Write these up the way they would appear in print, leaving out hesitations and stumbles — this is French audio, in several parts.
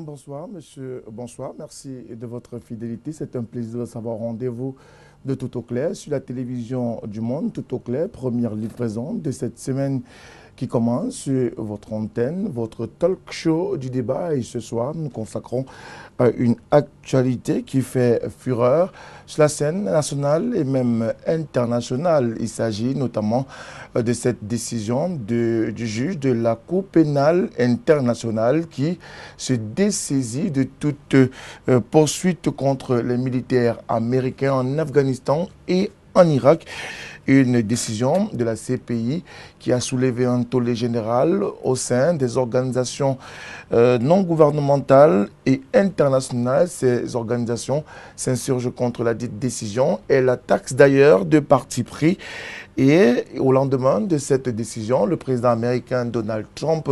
Madame, bonsoir. Monsieur, bonsoir. Merci de votre fidélité. C'est un plaisir de savoir rendez-vous de Tout au clair sur la télévision du Monde. Tout au clair, première livraison de cette semaine qui commence sur votre antenne, votre talk show du débat. Et ce soir, nous consacrons une actualité qui fait fureur sur la scène nationale et même internationale. Il s'agit notamment de cette décision du juge de la Cour pénale internationale qui se dessaisit de toute poursuite contre les militaires américains en Afghanistan et en Irak. Une décision de la CPI qui a soulevé un tollé général au sein des organisations non gouvernementales et internationales. Ces organisations s'insurgent contre la dite décision et la taxe d'ailleurs de parti pris. Et au lendemain de cette décision, le président américain Donald Trump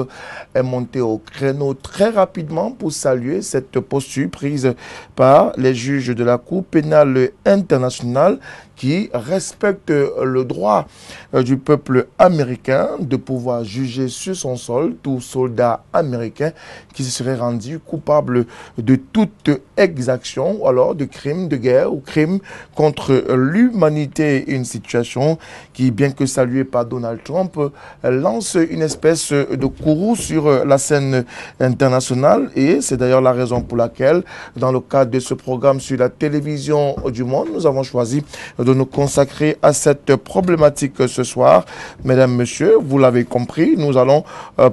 est monté au créneau très rapidement pour saluer cette posture prise par les juges de la Cour pénale internationale qui respectent le droit du peuple américain de pouvoir juger sur son sol tout soldat américain qui se serait rendu coupable de toute exaction ou alors de crimes de guerre ou crimes contre l'humanité. Une situation qui, bien que saluée par Donald Trump, lance une espèce de courroux sur la scène internationale. Et c'est d'ailleurs la raison pour laquelle, dans le cadre de ce programme sur la télévision du Monde, nous avons choisi de nous consacrer à cette problématique ce soir. Mesdames, Messieurs, vous l'avez compris, nous allons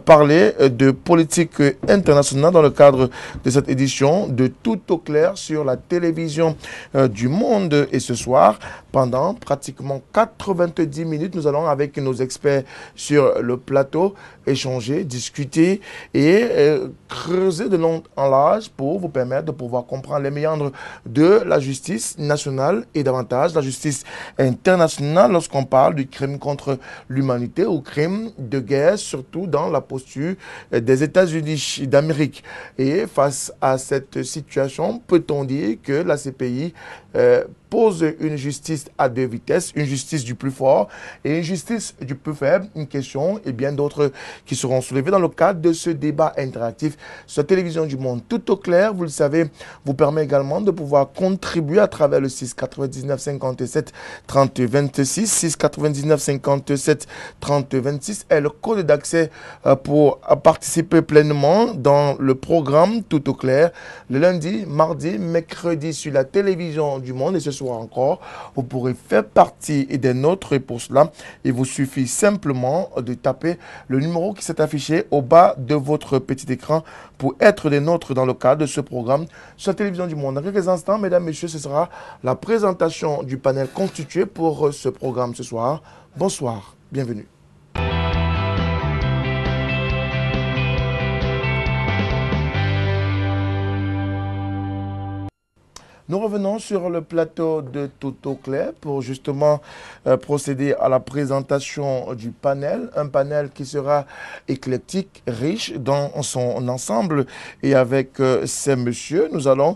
parler de politique internationale dans le cadre de cette édition de Tout au clair sur la télévision du Monde. Et ce soir, pendant pratiquement 90 minutes, nous allons avec nos experts sur le plateau échanger, discuter et creuser de long en large pour vous permettre de pouvoir comprendre les méandres de la justice nationale et davantage la justice internationale lorsqu'on parle du crime contre l'humanité ou crime de guerre, surtout dans la posture des États-Unis d'Amérique. Et face à cette situation, peut-on dire que la CPI pose une justice à deux vitesses, une justice du plus fort et une justice du plus faible, une question et bien d'autres qui seront soulevées dans le cadre de ce débat interactif sur la télévision du Monde. Tout au clair, vous le savez, vous permet également de pouvoir contribuer à travers le 6 99 57 30 26, 6 99 57 30 26 est le code d'accès pour participer pleinement dans le programme Tout au clair, le lundi, mardi, mercredi sur la télévision du Monde et ce soir encore, vous pourrez faire partie des nôtres et pour cela, il vous suffit simplement de taper le numéro qui s'est affiché au bas de votre petit écran pour être des nôtres dans le cadre de ce programme sur la télévision du Monde. Dans quelques instants, mesdames, messieurs, ce sera la présentation du panel constitué pour ce programme ce soir. Bonsoir, bienvenue. Nous revenons sur le plateau de Tout au clair pour justement procéder à la présentation du panel. Un panel qui sera éclectique, riche dans son ensemble. Et avec ces messieurs, nous allons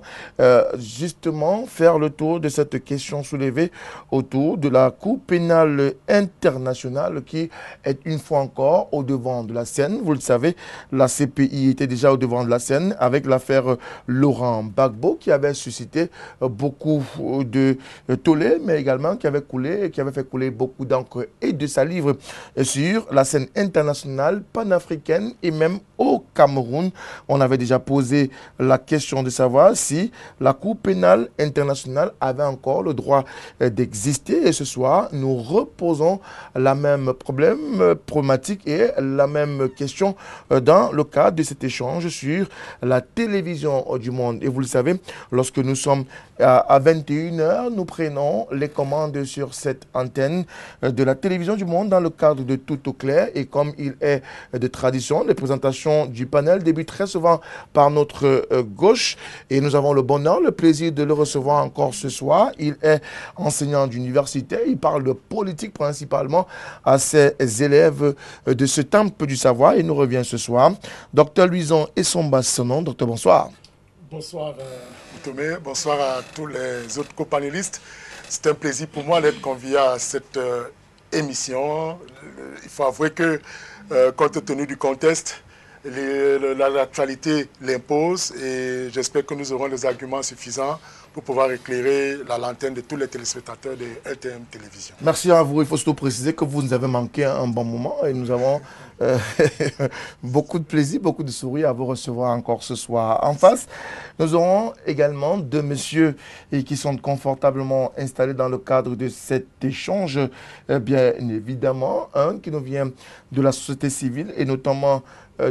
justement faire le tour de cette question soulevée autour de la Cour pénale internationale qui est une fois encore au devant de la scène. Vous le savez, la CPI était déjà au devant de la scène avec l'affaire Laurent Gbagbo qui avait suscité beaucoup de tollé, mais également qui avait fait couler beaucoup d'encre et de salive sur la scène internationale, panafricaine et même au Cameroun. On avait déjà posé la question de savoir si la Cour pénale internationale avait encore le droit d'exister. Et ce soir, nous reposons la même problématique et la même question dans le cadre de cet échange sur la télévision du Monde. Et vous le savez, lorsque nous sommes à 21 h, nous prenons les commandes sur cette antenne de la télévision du Monde dans le cadre de Tout au clair. Et comme il est de tradition, les présentations du panel débutent très souvent par notre gauche. Et nous avons le bonheur, le plaisir de le recevoir encore ce soir. Il est enseignant d'université. Il parle de politique principalement à ses élèves de ce temple du savoir. Et nous revient ce soir. Docteur Louison Essomba, son nom. Docteur, bonsoir. Bonsoir Tomé, bonsoir à tous les autres copanélistes. C'est un plaisir pour moi d'être convié à cette émission. Il faut avouer que, compte tenu du contexte, l'actualité l'impose et j'espère que nous aurons les arguments suffisants pour pouvoir éclairer la lanterne de tous les téléspectateurs de LTM Télévision. Merci à vous. Il faut surtout préciser que vous nous avez manqué un bon moment et nous avons beaucoup de plaisir, beaucoup de sourires à vous recevoir encore ce soir. En face, nous aurons également deux messieurs qui sont confortablement installés dans le cadre de cet échange. Bien évidemment, un qui nous vient de la société civile et notamment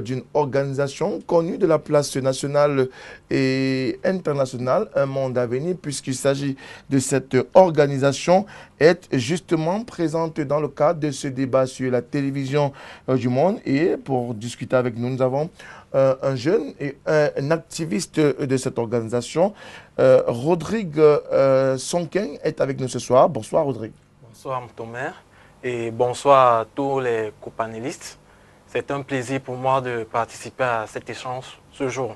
d'une organisation connue de la place nationale et internationale, Un Monde à Venir, puisqu'il s'agit de cette organisation, est justement présente dans le cadre de ce débat sur la télévision du monde. Et pour discuter avec nous, nous avons un jeune et un activiste de cette organisation. Rodrigue Sonken est avec nous ce soir. Bonsoir Rodrigue. Bonsoir Thomas et bonsoir à tous les copanélistes. C'est un plaisir pour moi de participer à cet échange ce jour.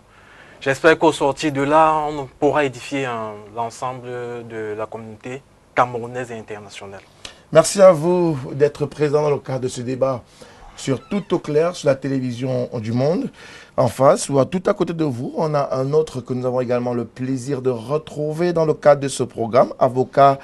J'espère qu'au sortir de là, on pourra édifier l'ensemble de la communauté camerounaise et internationale. Merci à vous d'être présent dans le cadre de ce débat sur Tout au clair, sur la télévision du monde. En face, ou tout à côté de vous, on a un autre que nous avons également le plaisir de retrouver dans le cadre de ce programme, avocat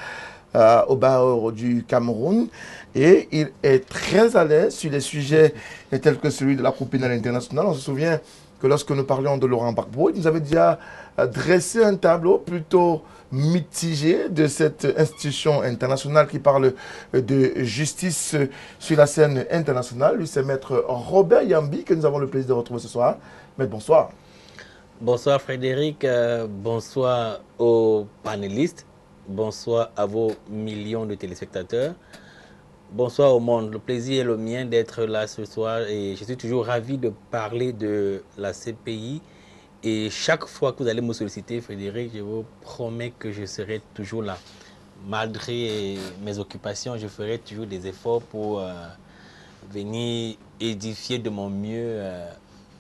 au barreau du Cameroun. Et il est très à l'aise sur les sujets tels que celui de la Cour pénale internationale. On se souvient que lorsque nous parlions de Laurent Gbagbo, il nous avait déjà dressé un tableau plutôt mitigé de cette institution internationale qui parle de justice sur la scène internationale. Lui, c'est Maître Robert Yambi que nous avons le plaisir de retrouver ce soir. Maître, bonsoir. Bonsoir Frédéric, bonsoir aux panélistes, bonsoir à vos millions de téléspectateurs. Bonsoir au monde, le plaisir est le mien d'être là ce soir et je suis toujours ravi de parler de la CPI. Et chaque fois que vous allez me solliciter, Frédéric, je vous promets que je serai toujours là. Malgré mes occupations, je ferai toujours des efforts pour venir édifier de mon mieux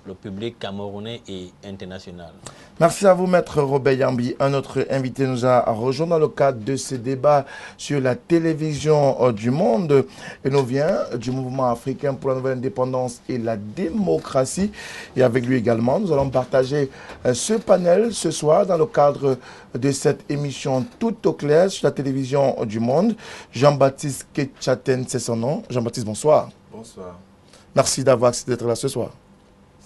le public camerounais et international. Merci à vous, Maître Robert Yambi. Un autre invité nous a rejoint dans le cadre de ce débat sur la télévision du monde. Il nous vient du mouvement africain pour la nouvelle indépendance et la démocratie. Et avec lui également, nous allons partager ce panel ce soir dans le cadre de cette émission Tout au clair sur la télévision du monde. Jean-Baptiste Ketchaten, c'est son nom. Jean-Baptiste, bonsoir. Bonsoir. Merci d'avoir accepté d'être là ce soir.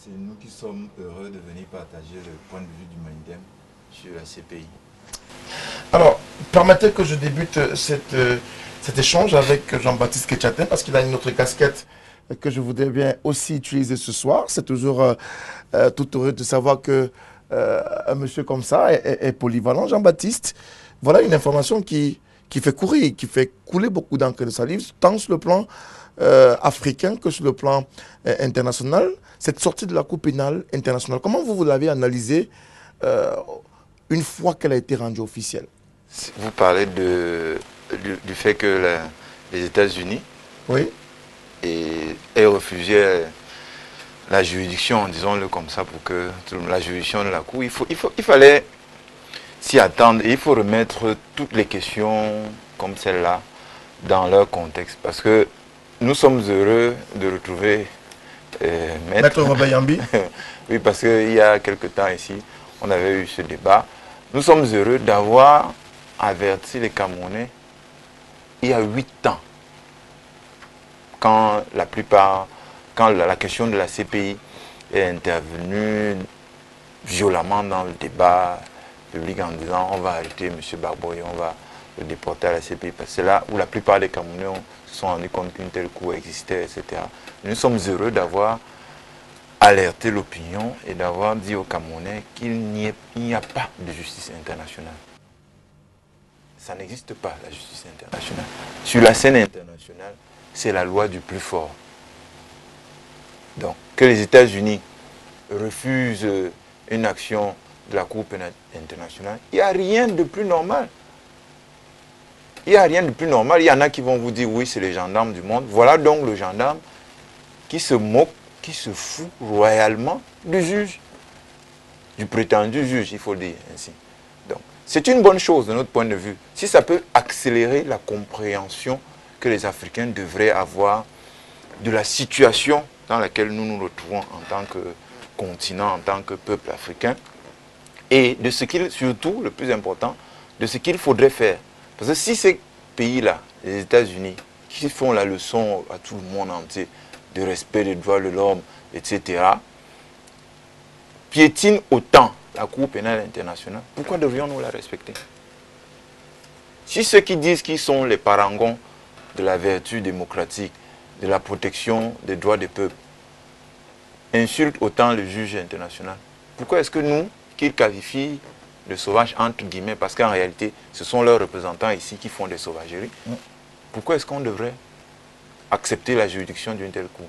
C'est nous qui sommes heureux de venir partager le point de vue du Mindem sur la CPI. Alors, permettez que je débute cet échange avec Jean-Baptiste Ketchaten parce qu'il a une autre casquette que je voudrais bien aussi utiliser ce soir. C'est toujours tout heureux de savoir que un monsieur comme ça est polyvalent. Jean-Baptiste, voilà une information qui fait courir, qui fait couler beaucoup d'encre de salive, tant sur le plan africain que sur le plan international. Cette sortie de la Cour pénale internationale, comment vous l'avez analysée une fois qu'elle a été rendue officielle? Vous parlez du fait que les États-Unis aient refusé la juridiction, disons-le comme ça, pour que la juridiction de la Cour, il fallait s'y attendre et il faut remettre toutes les questions comme celle-là dans leur contexte. Parce que nous sommes heureux de retrouver Maître Robert Yambi. Oui, parce qu'il y a quelque temps ici, on avait eu ce débat. Nous sommes heureux d'avoir averti les Camerounais il y a 8 ans, quand la question de la CPI est intervenue violemment dans le débat public en disant on va arrêter M. Gbagbo et on va le déporter à la CPI. Parce que c'est là où la plupart des Camerounais se sont rendus compte qu'une telle cour existait, etc. Nous sommes heureux d'avoir alerté l'opinion et d'avoir dit aux Camerounais qu'il n'y a pas de justice internationale. Ça n'existe pas, la justice internationale. Sur la scène internationale, c'est la loi du plus fort. Donc, que les États-Unis refusent une action de la Cour pénale internationale, il n'y a rien de plus normal. Il n'y a rien de plus normal. Il y en a qui vont vous dire, oui, c'est les gendarmes du monde. Voilà donc le gendarme qui se moque, qui se fout royalement du juge, du prétendu juge, il faut le dire ainsi. Donc, c'est une bonne chose de notre point de vue. Si ça peut accélérer la compréhension que les Africains devraient avoir de la situation dans laquelle nous nous retrouvons en tant que continent, en tant que peuple africain, et de ce qu'il, surtout, le plus important, de ce qu'il faudrait faire. Parce que si ces pays-là, les États-Unis, qui font la leçon à tout le monde entier de respect des droits de l'homme, etc., piétinent autant la Cour pénale internationale, pourquoi devrions-nous la respecter? Si ceux qui disent qu'ils sont les parangons de la vertu démocratique, de la protection des droits des peuples, insultent autant le juge international, pourquoi est-ce que nous, qu'ils qualifient de sauvages, entre guillemets, parce qu'en réalité, ce sont leurs représentants ici qui font des sauvageries, pourquoi est-ce qu'on devrait accepter la juridiction d'une telle cour?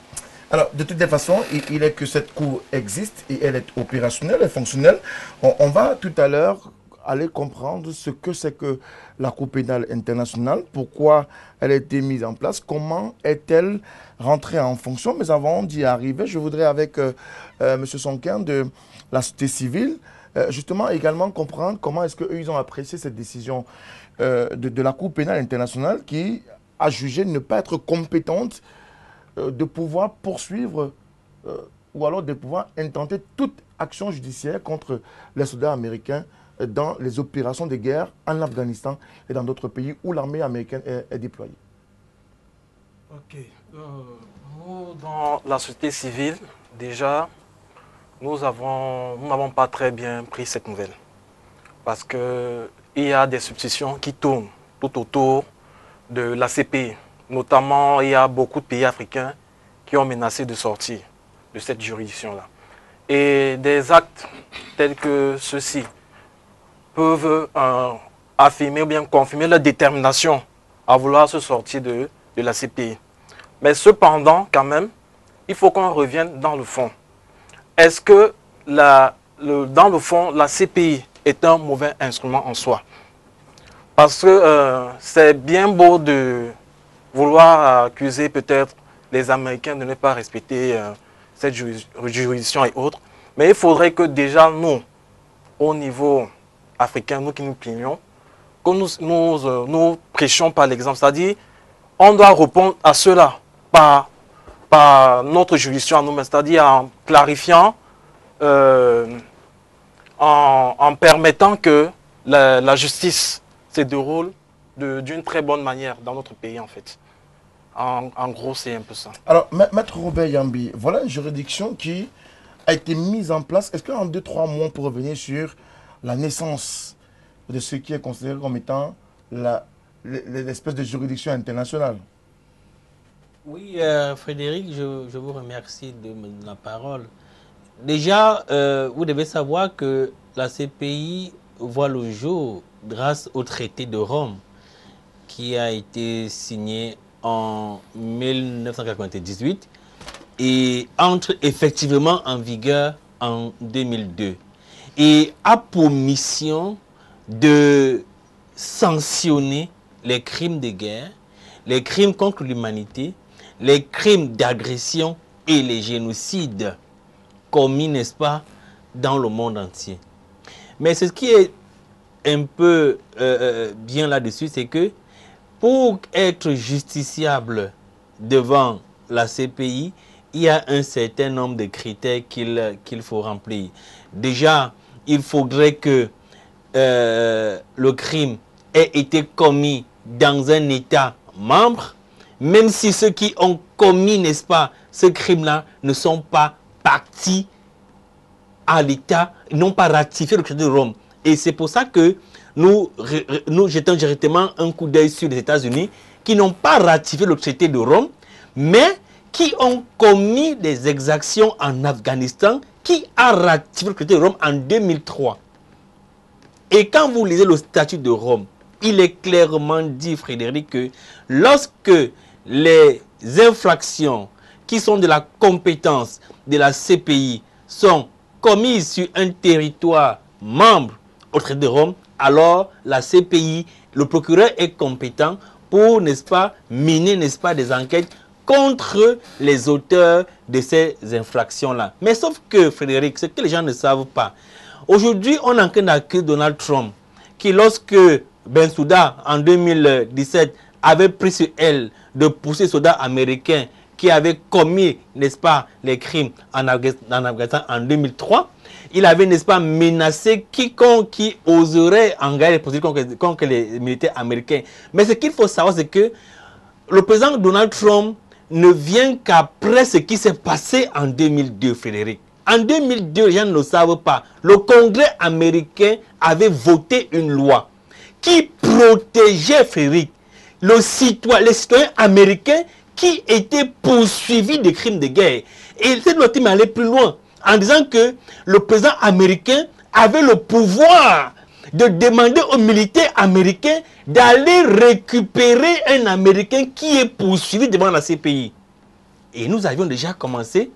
Alors, de toutes les façons, il est que cette cour existe et elle est opérationnelle, elle est fonctionnelle. On va tout à l'heure aller comprendre ce que c'est que la Cour pénale internationale, pourquoi elle a été mise en place, comment est-elle rentrée en fonction. Mais avant d'y arriver, je voudrais avec M. Sonkin de la société civile, justement également comprendre comment est-ce qu'eux ils ont apprécié cette décision de la Cour pénale internationale qui a jugé ne pas être compétente de pouvoir poursuivre ou alors de pouvoir intenter toute action judiciaire contre les soldats américains dans les opérations de guerre en Afghanistan et dans d'autres pays où l'armée américaine est déployée. Ok. Nous, dans la société civile, déjà, nous n'avons pas très bien pris cette nouvelle. Parce qu'il y a des substitutions qui tournent tout autour de la CPI. Notamment, il y a beaucoup de pays africains qui ont menacé de sortir de cette juridiction-là. Et des actes tels que ceux-ci peuvent affirmer ou bien confirmer leur détermination à vouloir se sortir de la CPI. Mais cependant, quand même, il faut qu'on revienne dans le fond. Est-ce que, dans le fond, la CPI est un mauvais instrument en soi? Parce que c'est bien beau de vouloir accuser peut-être les Américains de ne pas respecter cette juridiction et autres, mais il faudrait que déjà nous, au niveau africain, nous qui nous plaignons, que nous prêchions par l'exemple. C'est-à-dire, on doit répondre à cela par notre juridiction à nous-mêmes, c'est-à-dire en clarifiant, en permettant que la justice se déroule d'une très bonne manière dans notre pays, en fait. En gros, c'est un peu ça. Alors, Maître Robert Yambi, voilà une juridiction qui a été mise en place. Est-ce qu'en 2-3 mois, on peut revenir sur la naissance de ce qui est considéré comme étant l'espèce de juridiction internationale? Oui, Frédéric, je vous remercie de me donner la parole. Déjà, vous devez savoir que la CPI voit le jour grâce au traité de Rome qui a été signé en 1998 et entre effectivement en vigueur en 2002. Et a pour mission de sanctionner les crimes de guerre, les crimes contre l'humanité, les crimes d'agression et les génocides commis, n'est-ce pas, dans le monde entier. Mais ce qui est un peu bien là-dessus, c'est que pour être justiciable devant la CPI, il y a un certain nombre de critères qu'il faut remplir. Déjà, il faudrait que le crime ait été commis dans un État membre, même si ceux qui ont commis, n'est-ce pas, ce crime-là ne sont pas partis à l'État, n'ont pas ratifié le traité de Rome. Et c'est pour ça que nous jetons directement un coup d'œil sur les États-Unis qui n'ont pas ratifié le traité de Rome, mais qui ont commis des exactions en Afghanistan, qui a ratifié le traité de Rome en 2003. Et quand vous lisez le statut de Rome, il est clairement dit, Frédéric, que lorsque les infractions qui sont de la compétence de la CPI sont commises sur un territoire membre au traité de Rome, alors la CPI, le procureur est compétent pour, n'est-ce pas, mener, n'est-ce pas, des enquêtes contre les auteurs de ces infractions-là. Mais sauf que, Frédéric, ce que les gens ne savent pas, aujourd'hui, on est en train d'accuser Donald Trump, qui lorsque Bensouda, en 2017, avait pris sur elle de pousser les soldats américains qui avait commis, n'est-ce pas, les crimes en Afghanistan en 2003. Il avait, n'est-ce pas, menacé quiconque qui oserait engager les procédures contre les militaires américains. Mais ce qu'il faut savoir, c'est que le président Donald Trump ne vient qu'après ce qui s'est passé en 2002, Frédéric. En 2002, les gens ne le savent pas. Le Congrès américain avait voté une loi qui protégeait, Frédéric, les citoyens américains qui étaient poursuivis de crimes de guerre. Et cette loi allait plus loin en disant que le président américain avait le pouvoir de demander aux militaires américains d'aller récupérer un Américain qui est poursuivi devant la CPI. Et nous avions déjà commencé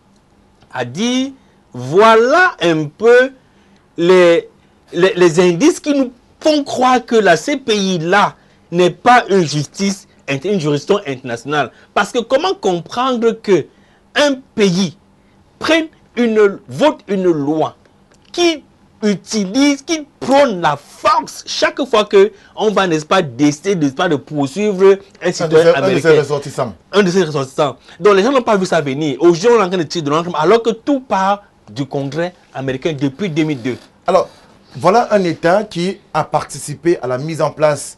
à dire, voilà un peu les indices qui nous font croire que la CPI là n'est pas une justice, une juridiction internationale. Parce que comment comprendre que un pays vote une loi qui prône la force chaque fois qu'on va, n'est-ce pas, décider, n'est-ce pas, de poursuivre un citoyen américain. Un de ses ressortissants. Un de ses ressortissants. Donc les gens n'ont pas vu ça venir. Aujourd'hui, on est en train de tirer de l'encre, alors que tout part du Congrès américain depuis 2002. Alors, voilà un État qui a participé à la mise en place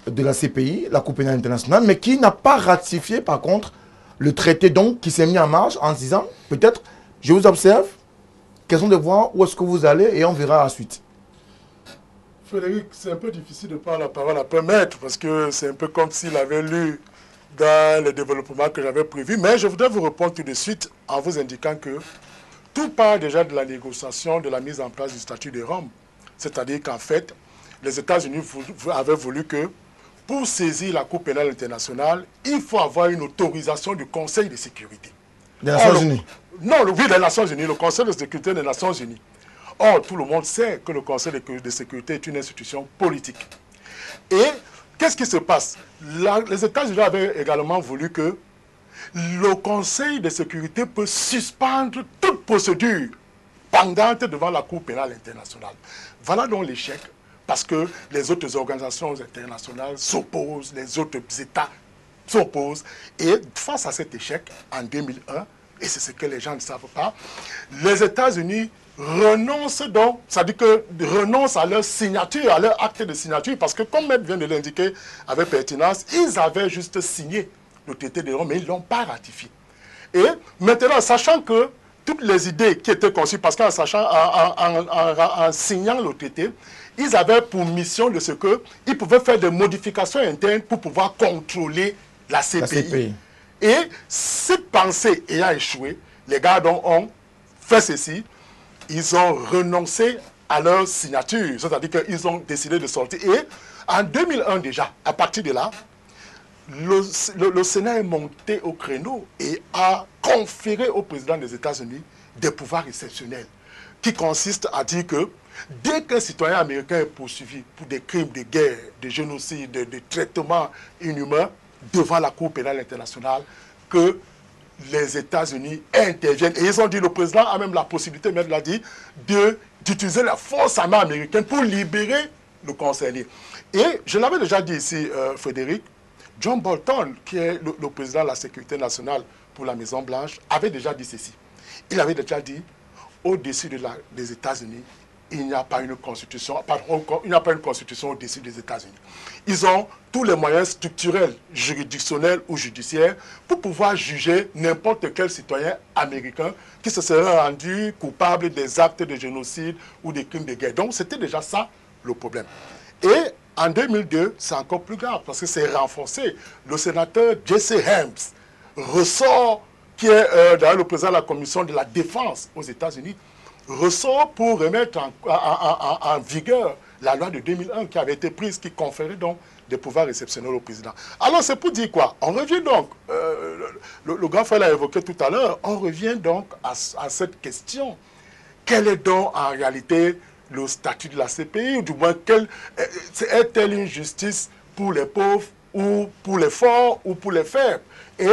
de la CPI, la Cour pénale internationale, mais qui n'a pas ratifié, par contre, le traité donc qui s'est mis en marche en se disant, peut-être, je vous observe, question de voir où est-ce que vous allez et on verra la suite. Frédéric, c'est un peu difficile de prendre la parole après maître parce que c'est un peu comme s'il avait lu dans les développements que j'avais prévus. Mais je voudrais vous répondre tout de suite en vous indiquant que tout part déjà de la négociation, de la mise en place du statut de Rome. C'est-à-dire qu'en fait, les États-Unis avaient voulu que pour saisir la Cour pénale internationale, il faut avoir une autorisation du Conseil de sécurité. Des Nations Unies? Non, oui, des Nations Unies, le Conseil de sécurité des Nations Unies. Or, tout le monde sait que le Conseil de sécurité est une institution politique. Et qu'est-ce qui se passe? Les États-Unis avaient également voulu que le Conseil de sécurité peut suspendre toute procédure pendante devant la Cour pénale internationale. Voilà donc l'échec, parce que les autres organisations internationales s'opposent, les autres États s'opposent. Et face à cet échec, en 2001, et c'est ce que les gens ne savent pas, les États-Unis renoncent donc, c'est-à-dire que renoncent à leur signature, à leur acte de signature, parce que comme Maître vient de l'indiquer avec pertinence, ils avaient juste signé le traité de Rome, mais ils ne l'ont pas ratifié. Et maintenant, sachant que toutes les idées qui étaient conçues, parce qu'en signant le traité, ils avaient pour mission de ce qu'ils pouvaient faire des modifications internes pour pouvoir contrôler la CPI. Et cette pensée ayant échoué, les gars donc ont fait ceci, ils ont renoncé à leur signature, c'est-à-dire qu'ils ont décidé de sortir. Et en 2001 déjà, à partir de là, le Sénat est monté au créneau et a conféré au président des États-Unis des pouvoirs exceptionnels qui consistent à dire que dès qu'un citoyen américain est poursuivi pour des crimes de guerre, de génocide, de traitements inhumains devant la Cour pénale internationale, que les États-Unis interviennent. Et ils ont dit, le président a même la possibilité, même l'a dit, d'utiliser la force armée américaine pour libérer le concerné. Et je l'avais déjà dit ici, Frédéric, John Bolton, qui est le président de la sécurité nationale pour la Maison-Blanche, avait déjà dit ceci. Il avait déjà dit, au-dessus des États-Unis, il n'y a pas une constitution, il n'y a pas une constitution au-dessus des États-Unis. Ils ont tous les moyens structurels, juridictionnels ou judiciaires pour pouvoir juger n'importe quel citoyen américain qui se serait rendu coupable des actes de génocide ou des crimes de guerre. Donc c'était déjà ça le problème. Et en 2002, c'est encore plus grave parce que c'est renforcé. Le sénateur Jesse Helms ressort, qui est d'ailleurs le président de la commission de la défense aux États-Unis, ressort pour remettre en vigueur la loi de 2001 qui avait été prise, qui conférait donc des pouvoirs exceptionnels au président. Alors c'est pour dire quoi? On revient donc, le grand frère l'a évoqué tout à l'heure, on revient donc à cette question. Quel est donc en réalité le statut de la CPI, ou du moins est-elle une justice pour les pauvres ou pour les forts ou pour les faibles? Et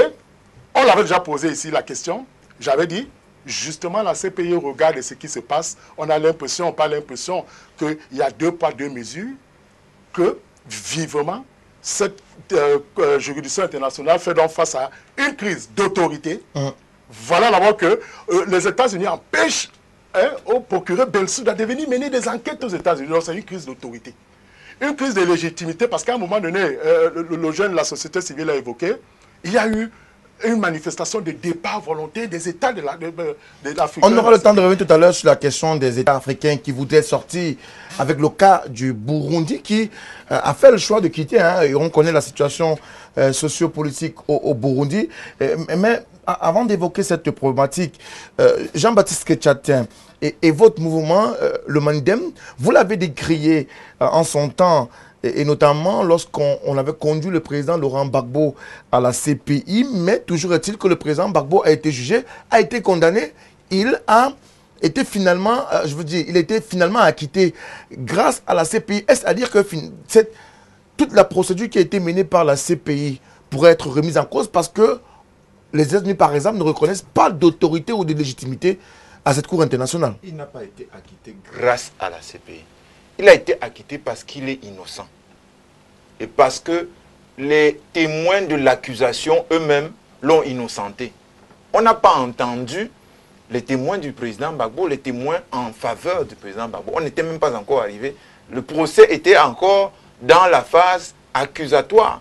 on l'avait déjà posé ici la question, j'avais dit, justement, la CPI regarde ce qui se passe. On a l'impression, pas l'impression, qu'il y a deux poids, deux mesures, que vivement, cette juridiction internationale fait donc face à une crise d'autorité. Voilà d'abord que les États-Unis empêchent au procureur Bensouda de venir mener des enquêtes aux États-Unis. Donc c'est une crise d'autorité. Une crise de légitimité parce qu'à un moment donné, le jeune de la société civile a évoqué, il y a eu une manifestation de départ volontaire des États de l'Afrique. On aura le temps de revenir tout à l'heure sur la question des États africains qui voudraient sortir avec le cas du Burundi qui a fait le choix de quitter. Et on connaît la situation sociopolitique au Burundi. Mais avant d'évoquer cette problématique, Jean-Baptiste Ketchatin et votre mouvement, le Mandem, vous l'avez décrié en son temps, et notamment lorsqu'on avait conduit le président Laurent Gbagbo à la CPI, mais toujours est-il que le président Gbagbo a été jugé, a été condamné, il a été finalement, il a été finalement acquitté grâce à la CPI. Est-ce à dire que toute la procédure qui a été menée par la CPI pourrait être remise en cause parce que les États-Unis, par exemple, ne reconnaissent pas d'autorité ou de légitimité à cette Cour internationale? Il n'a pas été acquitté grâce à la CPI. Il a été acquitté parce qu'il est innocent. Et parce que les témoins de l'accusation eux-mêmes l'ont innocenté. On n'a pas entendu les témoins du président Gbagbo, les témoins en faveur du président Gbagbo. On n'était même pas encore arrivé. Le procès était encore dans la phase accusatoire.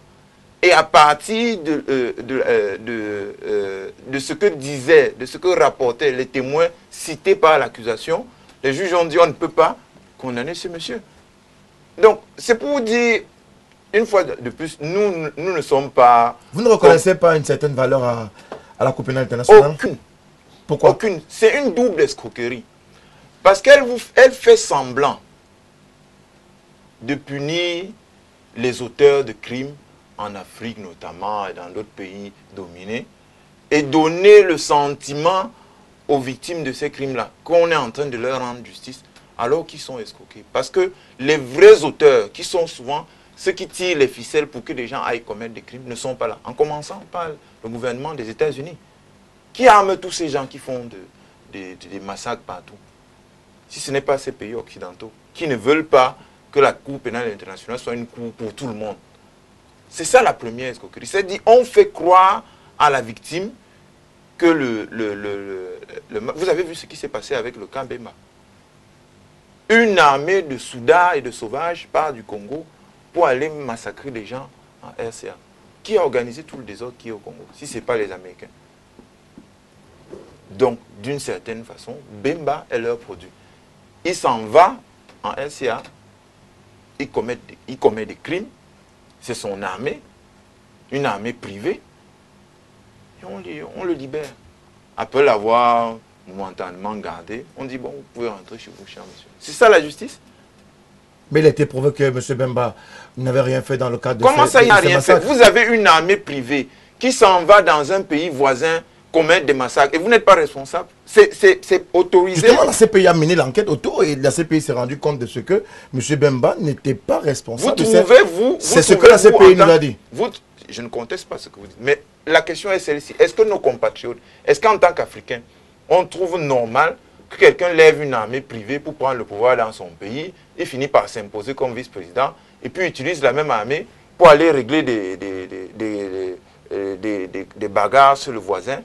Et à partir de ce que disaient, de ce que rapportaient les témoins cités par l'accusation, les juges ont dit on ne peut pas condamner ce monsieur. Donc, c'est pour dire, une fois de plus, nous ne sommes pas... Vous ne reconnaissez pas une certaine valeur à la Cour pénale internationale? Aucune. Pourquoi? Aucune. C'est une double escroquerie. Parce qu'elle fait semblant de punir les auteurs de crimes en Afrique notamment et dans d'autres pays dominés et donner le sentiment aux victimes de ces crimes-là qu'on est en train de leur rendre justice alors qu'ils sont escroqués. Parce que les vrais auteurs, qui sont souvent ceux qui tirent les ficelles pour que les gens aillent commettre des crimes, ne sont pas là. En commençant par le gouvernement des États-Unis, qui arme tous ces gens qui font des massacres partout. Si ce n'est pas ces pays occidentaux, qui ne veulent pas que la Cour pénale internationale soit une cour pour tout le monde. C'est ça la première escroquerie. C'est-à-dire, on fait croire à la victime que vous avez vu ce qui s'est passé avec le camp Bemba. Une armée de soudards et de sauvages part du Congo pour aller massacrer les gens en RCA. Qui a organisé tout le désordre qui est au Congo, si ce n'est pas les Américains? Donc, d'une certaine façon, Bemba est leur produit. Il s'en va en RCA, il commet des crimes, c'est son armée, une armée privée, et on le libère. Après l'avoir momentanément gardé, on dit, bon, vous pouvez rentrer chez vous, cher monsieur. C'est ça la justice? Mais il a été prouvé que M. Bemba n'avait rien fait dans le cadre de Comment ça, il n'a rien fait? Vous avez une armée privée qui s'en va dans un pays voisin commettre des massacres et vous n'êtes pas responsable. C'est autorisé. Justement, la CPI a mené l'enquête autour et la CPI s'est rendu compte de ce que M. Bemba n'était pas responsable. C'est ce que la CPI nous a dit. Je ne conteste pas ce que vous dites, mais la question est celle-ci. Est-ce que nos compatriotes, est-ce qu'en tant qu'Africains, on trouve normal que quelqu'un lève une armée privée pour prendre le pouvoir dans son pays et finit par s'imposer comme vice-président et puis utilise la même armée pour aller régler des bagarres sur le voisin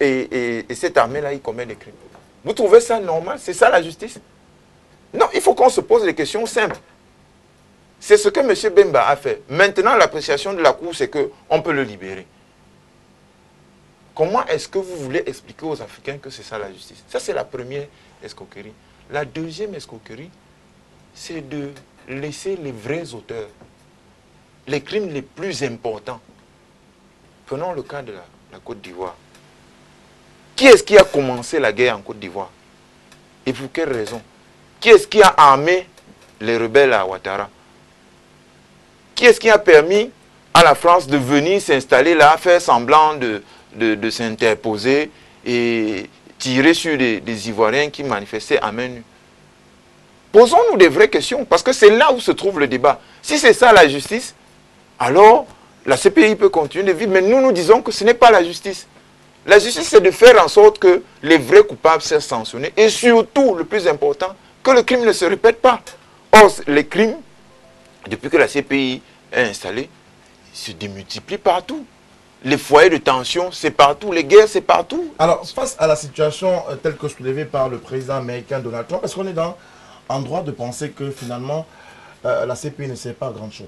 et cette armée-là, il commet des crimes? Vous trouvez ça normal? C'est ça la justice? Non, il faut qu'on se pose des questions simples. C'est ce que M. Bemba a fait. Maintenant, l'appréciation de la Cour, c'est qu'on peut le libérer. Comment est-ce que vous voulez expliquer aux Africains que c'est ça la justice? Ça, c'est la première escroquerie. La deuxième escroquerie, c'est de laisser les vrais auteurs, les crimes les plus importants. Prenons le cas de la Côte d'Ivoire. Qui est-ce qui a commencé la guerre en Côte d'Ivoire? Et pour quelle raison? Qui est-ce qui a armé les rebelles à Ouattara? Qui est-ce qui a permis à la France de venir s'installer là, faire semblant de s'interposer et tirer sur des Ivoiriens qui manifestaient à main nue? Posons-nous des vraies questions, parce que c'est là où se trouve le débat. Si c'est ça la justice, alors la CPI peut continuer de vivre, mais nous disons que ce n'est pas la justice. La justice, c'est de faire en sorte que les vrais coupables soient sanctionnés et surtout, le plus important, que le crime ne se répète pas. Or, les crimes, depuis que la CPI est installée, se démultiplient partout. Les foyers de tension, c'est partout. Les guerres, c'est partout. Alors, face à la situation telle que soulevée par le président américain Donald Trump, est-ce qu'on est en droit de penser que finalement, la CPI ne sert pas à grand-chose?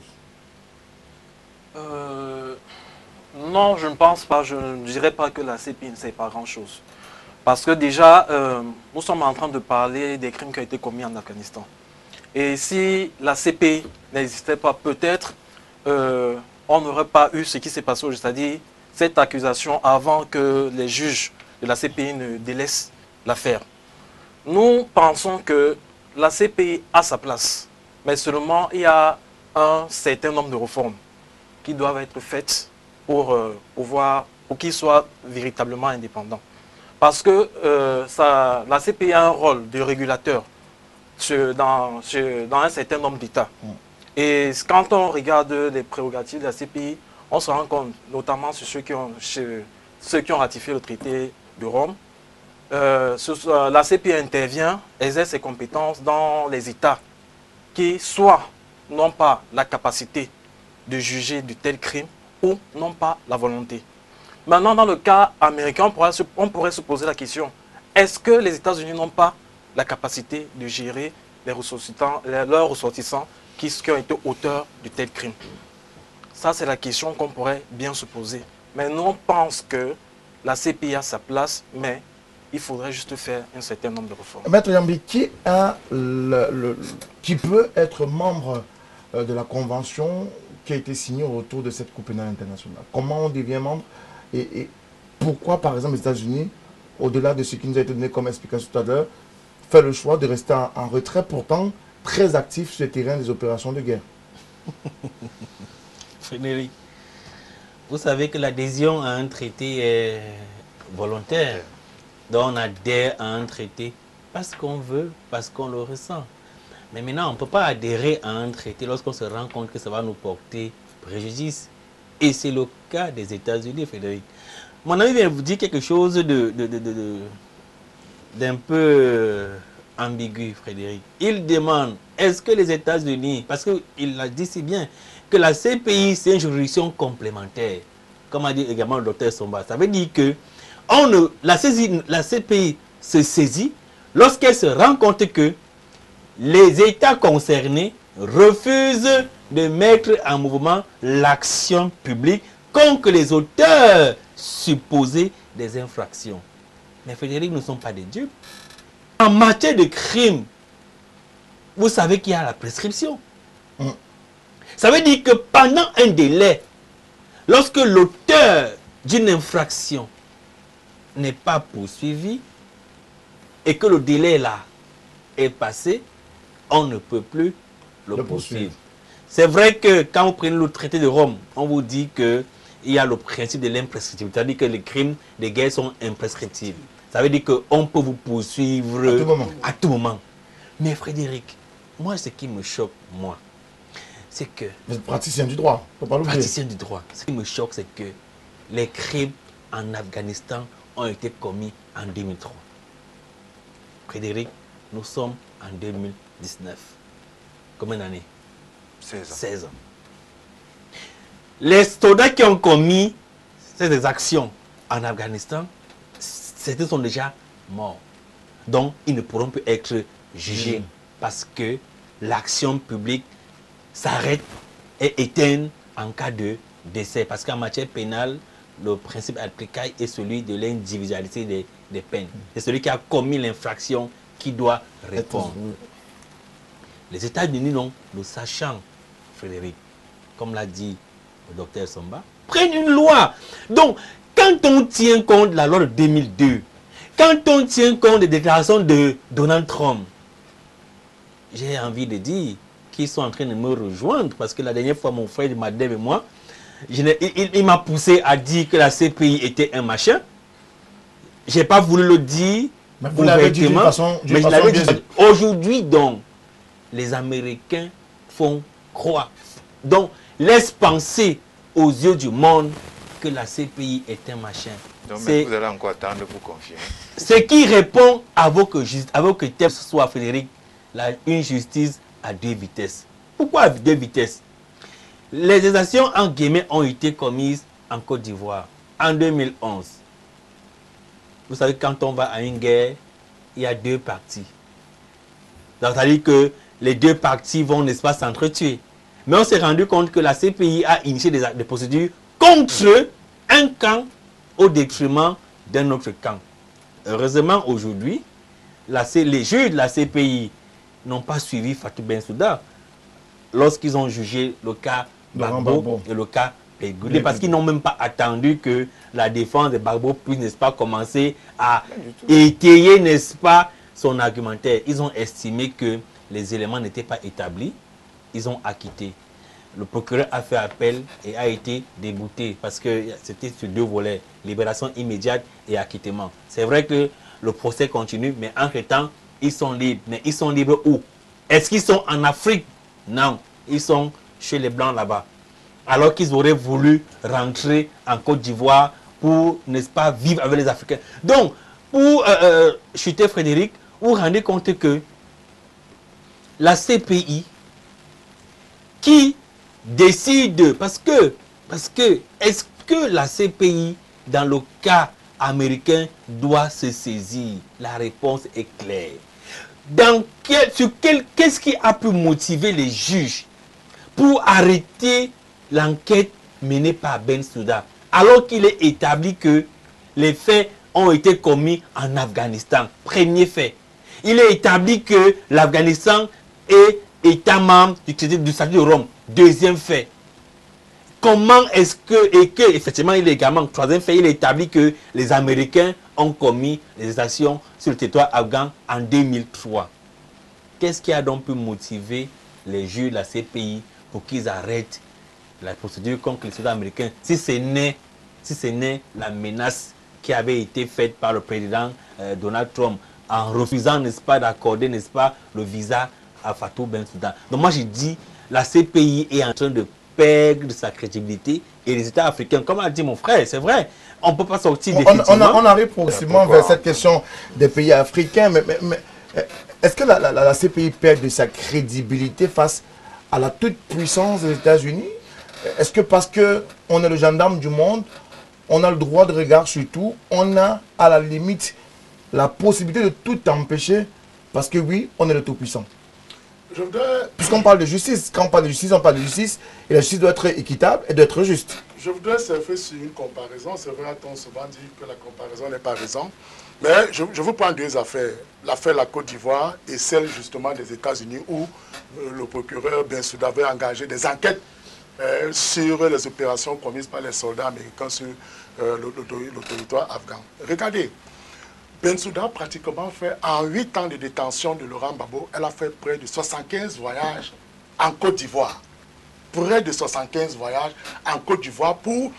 Non, je ne pense pas. Je ne dirais pas que la CPI ne sert pas à grand-chose. Parce que déjà, nous sommes en train de parler des crimes qui ont été commis en Afghanistan. Et si la CPI n'existait pas, peut-être on n'aurait pas eu ce qui s'est passé aujourd'hui, c'est-à-dire cette accusation avant que les juges de la CPI ne délaissent l'affaire. Nous pensons que la CPI a sa place, mais seulement il y a un certain nombre de réformes qui doivent être faites pour qu'il soit véritablement indépendant. Parce que la CPI a un rôle de régulateur dans un certain nombre d'États. Et quand on regarde les prérogatives de la CPI, on se rend compte, notamment sur ceux qui ont ratifié le traité de Rome, la CPI intervient, exerce ses compétences dans les États qui soit n'ont pas la capacité de juger de tels crimes ou n'ont pas la volonté. Maintenant, dans le cas américain, on pourrait se poser la question, est-ce que les États-Unis n'ont pas la capacité de gérer leurs ressortissants qui ont été auteurs de tels crimes? Ça, c'est la question qu'on pourrait bien se poser. Mais nous, on pense que la CPI a sa place, mais il faudrait juste faire un certain nombre de réformes. Maître Yambi, qui peut être membre de la convention qui a été signée autour de cette Cour pénale internationale? Comment on devient membre et pourquoi, par exemple, les États-Unis, au-delà de ce qui nous a été donné comme explication tout à l'heure, fait le choix de rester en retrait, pourtant très actif sur le terrain des opérations de guerre? Frédéric, vous savez que l'adhésion à un traité est volontaire. Donc on adhère à un traité parce qu'on veut, parce qu'on le ressent. Mais maintenant, on ne peut pas adhérer à un traité lorsqu'on se rend compte que ça va nous porter préjudice. Et c'est le cas des États-Unis, Frédéric. Mon ami vient vous dire quelque chose d'un peu ambigu, Frédéric. Il demande, est-ce que les États-Unis, parce qu'il l'a dit si bien, que la CPI, c'est une juridiction complémentaire, comme a dit également le docteur Somba. Ça veut dire que la CPI se saisit lorsqu'elle se rend compte que les États concernés refusent de mettre en mouvement l'action publique contre les auteurs supposés des infractions. Mais Frédéric, nous ne sommes pas des dieux. En matière de crime, vous savez qu'il y a la prescription. Ça veut dire que pendant un délai, lorsque l'auteur d'une infraction n'est pas poursuivi et que le délai là est passé, on ne peut plus le poursuivre. C'est vrai que quand vous prenez le traité de Rome, on vous dit qu'il y a le principe de l'imprescriptibilité, c'est-à-dire que les crimes de guerre sont imprescriptibles. Ça veut dire qu'on peut vous poursuivre à tout moment. Mais Frédéric, moi ce qui me choque, moi, c'est que... Vous êtes praticien du droit, faut pas l'oublier. Praticien du droit. Ce qui me choque, c'est que les crimes en Afghanistan ont été commis en 2003. Frédéric, nous sommes en 2019. Combien d'années? 16 ans. 16 ans. Les soldats qui ont commis ces actions en Afghanistan, certains sont déjà morts. Donc, ils ne pourront plus être jugés parce que l'action publique s'arrête et éteint en cas de décès. Parce qu'en matière pénale, le principe applicable est celui de l'individualité des peines. C'est celui qui a commis l'infraction qui doit répondre. Les États-Unis, non, le sachant, Frédéric, comme l'a dit le docteur Somba, prennent une loi. Donc, quand on tient compte de la loi de 2002, quand on tient compte des déclarations de Donald Trump, j'ai envie de dire qu'ils sont en train de me rejoindre parce que la dernière fois, mon frère Madeleine et moi, il m'a poussé à dire que la CPI était un machin. Je n'ai pas voulu le dire ouvertement, mais je l'avais dit. Aujourd'hui, donc, les Américains font croire. Donc, laisse penser aux yeux du monde que la CPI est un machin. Donc, mais vous allez encore attendre pour confirmer. Ce qui répond à vos critères, ce soit, Frédéric, une justice à deux vitesses. Pourquoi à deux vitesses? Les exactions en guillemets ont été commises en Côte d'Ivoire en 2011. Vous savez, quand on va à une guerre, il y a deux parties. C'est-à-dire que les deux parties vont, n'est-ce pas, s'entretuer. Mais on s'est rendu compte que la CPI a initié des procédures contre un camp au détriment d'un autre camp. Heureusement, aujourd'hui, les juges de la CPI n'ont pas suivi Fatou Bensouda lorsqu'ils ont jugé le cas Gbagbo et le cas Pègoude, parce qu'ils n'ont même pas attendu que la défense de Gbagbo puisse, n'est-ce pas, commencer à étayer, n'est-ce pas, son argumentaire. Ils ont estimé que les éléments n'étaient pas établis. Ils ont acquitté. Le procureur a fait appel et a été débouté parce que c'était sur deux volets, libération immédiate et acquittement. C'est vrai que le procès continue, mais entre-temps, ils sont libres. Mais ils sont libres où? Est-ce qu'ils sont en Afrique? Non, ils sont chez les Blancs là-bas. Alors qu'ils auraient voulu rentrer en Côte d'Ivoire pour, n'est-ce pas, vivre avec les Africains. Donc, pour chuter Frédéric, vous vous rendez compte que la CPI qui décide, parce que est-ce que la CPI, dans le cas américain, doit se saisir? La réponse est claire. Qu'est-ce qui a pu motiver les juges pour arrêter l'enquête menée par Bensouda, alors qu'il est établi que les faits ont été commis en Afghanistan? Premier fait. Il est établi que l'Afghanistan est État membre du traité du statut de Rome. Deuxième fait. Comment est-ce que, effectivement, il est également, troisième fait, il est établi que les Américains ont commis les actions sur le territoire afghan en 2003. Qu'est-ce qui a donc pu motiver les juges de la CPI pour qu'ils arrêtent la procédure contre les soldats américains, si ce n'est la menace qui avait été faite par le président Donald Trump en refusant, n'est-ce pas, d'accorder, n'est-ce pas, le visa à Fatou Bensouda. Donc moi, j'ai dit, la CPI est en train de perdre sa crédibilité et les États africains, comme a dit mon frère, c'est vrai, on ne peut pas sortir définitivement. On arrive progressivement vers cette question des pays africains, mais est-ce que la CPI perd de sa crédibilité face à la toute-puissance des États-Unis? Est-ce que parce qu'on est le gendarme du monde, on a le droit de regard sur tout, on a à la limite la possibilité de tout empêcher, parce que oui, on est le tout-puissant? Puisqu'on parle de justice, quand on parle de justice, on parle de justice, et la justice doit être équitable et doit être juste. Je voudrais surfer sur une comparaison. C'est vrai, on souvent dit que la comparaison n'est pas raison. Mais je vous prends deux affaires. L'affaire de la Côte d'Ivoire et celle justement des États-Unis où le procureur Bensouda avait engagé des enquêtes sur les opérations commises par les soldats américains sur le territoire afghan. Regardez, Bensouda a pratiquement fait, en 8 ans de détention de Laurent Gbagbo, elle a fait près de 75 voyages en Côte d'Ivoire. Près de 75 voyages en Côte d'Ivoire pour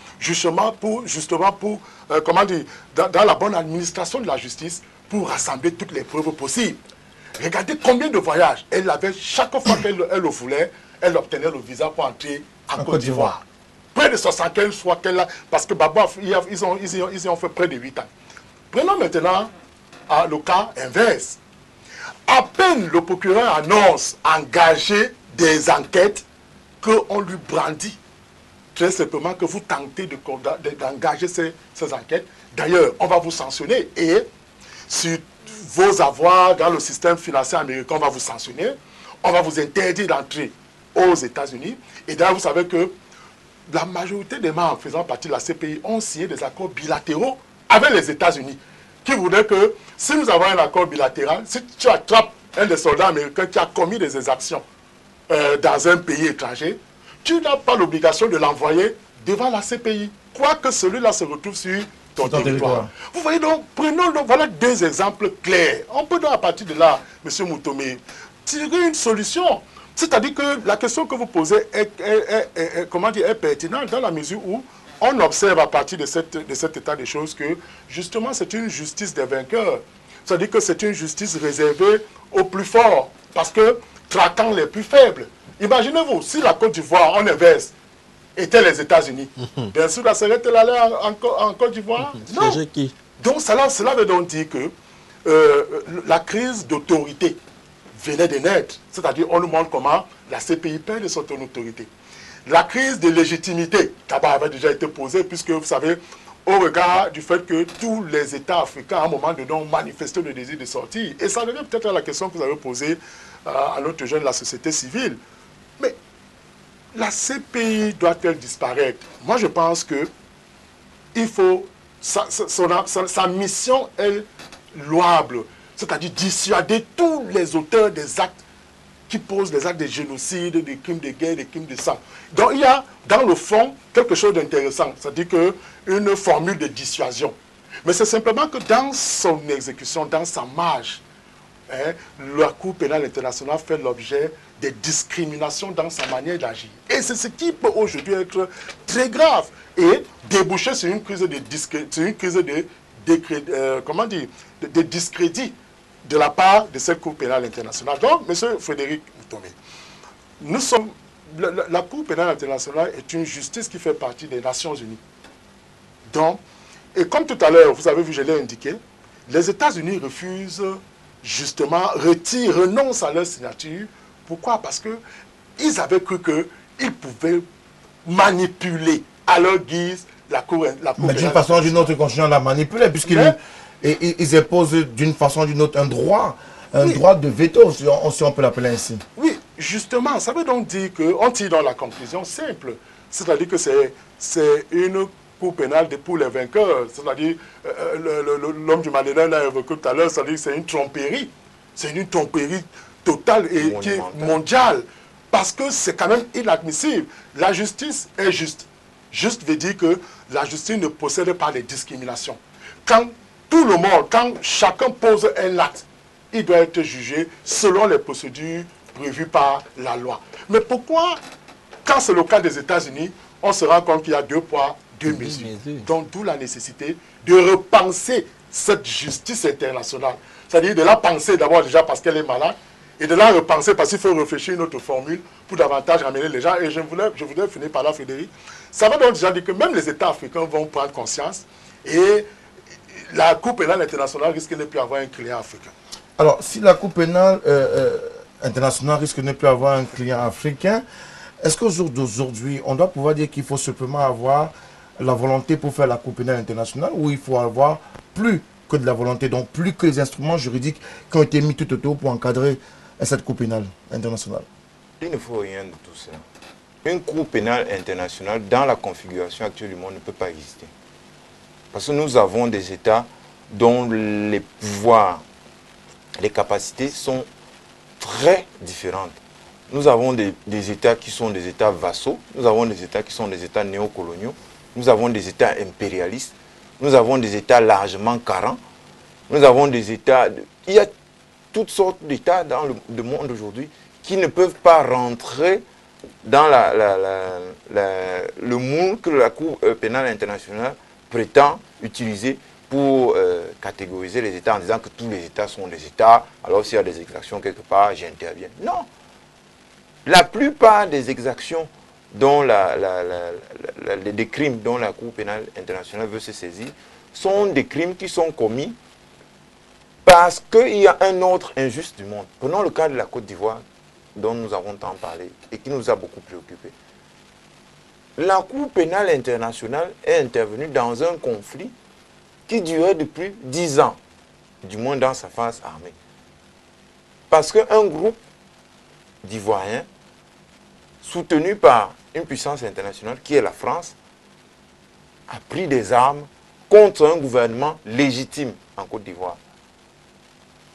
comment dire, dans la bonne administration de la justice, pour rassembler toutes les preuves possibles. Regardez combien de voyages elle avait, chaque fois qu'elle le voulait, elle obtenait le visa pour entrer en Côte d'Ivoire. Près de 75 fois qu'elle a, parce que Gbagbo, ils ont fait près de 8 ans. Prenons maintenant le cas inverse. À peine le procureur annonce engager des enquêtes qu'on lui brandit très simplement que vous tentez d'engager ces enquêtes. D'ailleurs, on va vous sanctionner et sur vos avoirs dans le système financier américain, on va vous sanctionner. On va vous interdire d'entrer aux États-Unis. Et d'ailleurs, vous savez que la majorité des membres faisant partie de la CPI ont signé des accords bilatéraux avec les États-Unis, qui voudrait que si nous avons un accord bilatéral, si tu attrapes un des soldats américains qui a commis des exactions dans un pays étranger, tu n'as pas l'obligation de l'envoyer devant la CPI, quoique celui-là se retrouve sur ton territoire. Vous voyez donc, prenons donc, voilà deux exemples clairs. On peut donc à partir de là, M. Moutomé, tirer une solution. C'est-à-dire que la question que vous posez est pertinente dans la mesure où on observe à partir de cet état des choses que, justement, c'est une justice des vainqueurs. C'est-à-dire que c'est une justice réservée aux plus forts, parce que traquant les plus faibles. Imaginez-vous, si la Côte d'Ivoire, en inverse, était les États-Unis, bien sûr, la serait-elle allée en Côte d'Ivoire? Non. Donc, cela veut donc dire que la crise d'autorité venait de naître. C'est-à-dire, on nous montre comment la CPI perd de son autorité. la crise de légitimité, d'abord, avait déjà été posée, puisque vous savez, au regard du fait que tous les États africains, à un moment donné, ont manifesté le désir de sortir. Et ça revient peut-être à la question que vous avez posée à notre jeune, la société civile. Mais la CPI doit-elle disparaître? Moi, je pense que il faut... Sa mission est louable, c'est-à-dire dissuader tous les auteurs des actes qui posent des actes de génocide, des crimes de guerre, des crimes de sang. Donc il y a dans le fond quelque chose d'intéressant, c'est-à-dire une formule de dissuasion. Mais c'est simplement que dans son exécution, dans sa marge, la Cour pénale internationale fait l'objet de discriminations dans sa manière d'agir. Et c'est ce qui peut aujourd'hui être très grave et déboucher sur une crise de discrédit de la part de cette Cour pénale internationale. Donc, M. Frédéric Moutomé, la Cour pénale internationale est une justice qui fait partie des Nations Unies. Donc, et comme tout à l'heure, vous avez vu, je l'ai indiqué, les États-Unis refusent justement, renoncent à leur signature. Pourquoi? Parce qu'ils avaient cru qu'ils pouvaient manipuler à leur guise la Cour pénale. Mais d'une façon ou d'une autre, ils continuent à la manipuler, puisqu'ils ils imposent d'une façon ou d'une autre un droit de veto, si on peut l'appeler ainsi. Oui, justement, ça veut donc dire qu'on tire dans la conclusion simple. C'est-à-dire que c'est une Cour pénale pour les vainqueurs. C'est-à-dire, l'homme du Maléna l'a évoqué tout à l'heure, c'est-à-dire que c'est une tromperie. C'est une tromperie totale et qui est mondiale. Parce que c'est quand même inadmissible. La justice est juste. Juste veut dire que la justice ne possède pas de discrimination. Quand tout le monde, quand chacun pose un acte, il doit être jugé selon les procédures prévues par la loi. Mais pourquoi, quand c'est le cas des États-Unis, on se rend compte qu'il y a 2 poids, 2 mesures. Donc, d'où la nécessité de repenser cette justice internationale. C'est-à-dire de la penser d'abord déjà parce qu'elle est malade, et de la repenser parce qu'il faut réfléchir une autre formule pour davantage ramener les gens. Et je voudrais finir par là, Frédéric. Ça va donc déjà dire que même les États africains vont prendre conscience et la Cour pénale internationale risque de ne plus avoir un client africain. Alors, si la Cour pénale internationale risque de ne plus avoir un client africain, est-ce qu'au jour d'aujourd'hui, on doit pouvoir dire qu'il faut simplement avoir la volonté pour faire la Cour pénale internationale, ou il faut avoir plus que de la volonté, donc plus que les instruments juridiques qui ont été mis tout autour pour encadrer cette Cour pénale internationale? Il ne faut rien de tout ça. Une Cour pénale internationale, dans la configuration actuelle du monde, ne peut pas exister. Parce que nous avons des États dont les pouvoirs, les capacités sont très différentes. Nous avons des États qui sont des États vassaux, nous avons des États qui sont des États néocoloniaux, nous avons des États impérialistes, nous avons des États largement carents, nous avons des États... Il y a toutes sortes d'États dans le monde aujourd'hui qui ne peuvent pas rentrer dans le moule que la Cour pénale internationale prétend utiliser pour catégoriser les États en disant que tous les États sont des États, alors s'il y a des exactions quelque part, j'interviens. Non. La plupart des exactions dont des crimes dont la Cour pénale internationale veut se saisir sont des crimes qui sont commis parce qu'il y a un ordre injuste du monde. Prenons le cas de la Côte d'Ivoire, dont nous avons tant parlé et qui nous a beaucoup préoccupés. La Cour pénale internationale est intervenue dans un conflit qui durait depuis 10 ans, du moins dans sa phase armée. Parce qu'un groupe d'Ivoiriens, soutenu par une puissance internationale qui est la France, a pris des armes contre un gouvernement légitime en Côte d'Ivoire,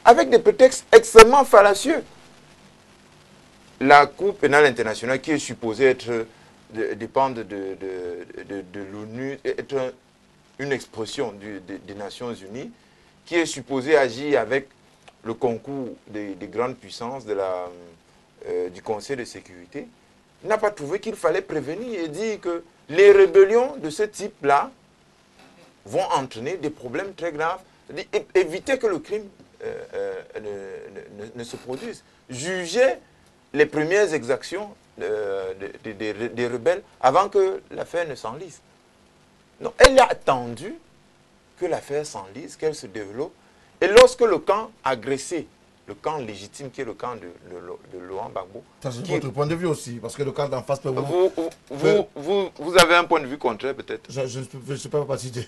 avec des prétextes extrêmement fallacieux. La Cour pénale internationale, qui est supposée dépendre de l'ONU, être une expression des Nations Unies, qui est supposée agir avec le concours des grandes puissances du Conseil de sécurité, n'a pas trouvé qu'il fallait prévenir et dire que les rébellions de ce type-là vont entraîner des problèmes très graves, éviter que le crime ne se produise. Juger les premières exactions des rebelles avant que l'affaire ne s'enlise. Donc, elle a attendu que l'affaire s'enlise, qu'elle se développe. Et lorsque le camp agressé le camp légitime qui est le camp de Laurent Gbagbo. Ça, c'est votre point de vue aussi, parce que le camp d'en face peut vous avez un point de vue contraire peut-être? Je ne sais pas partie de...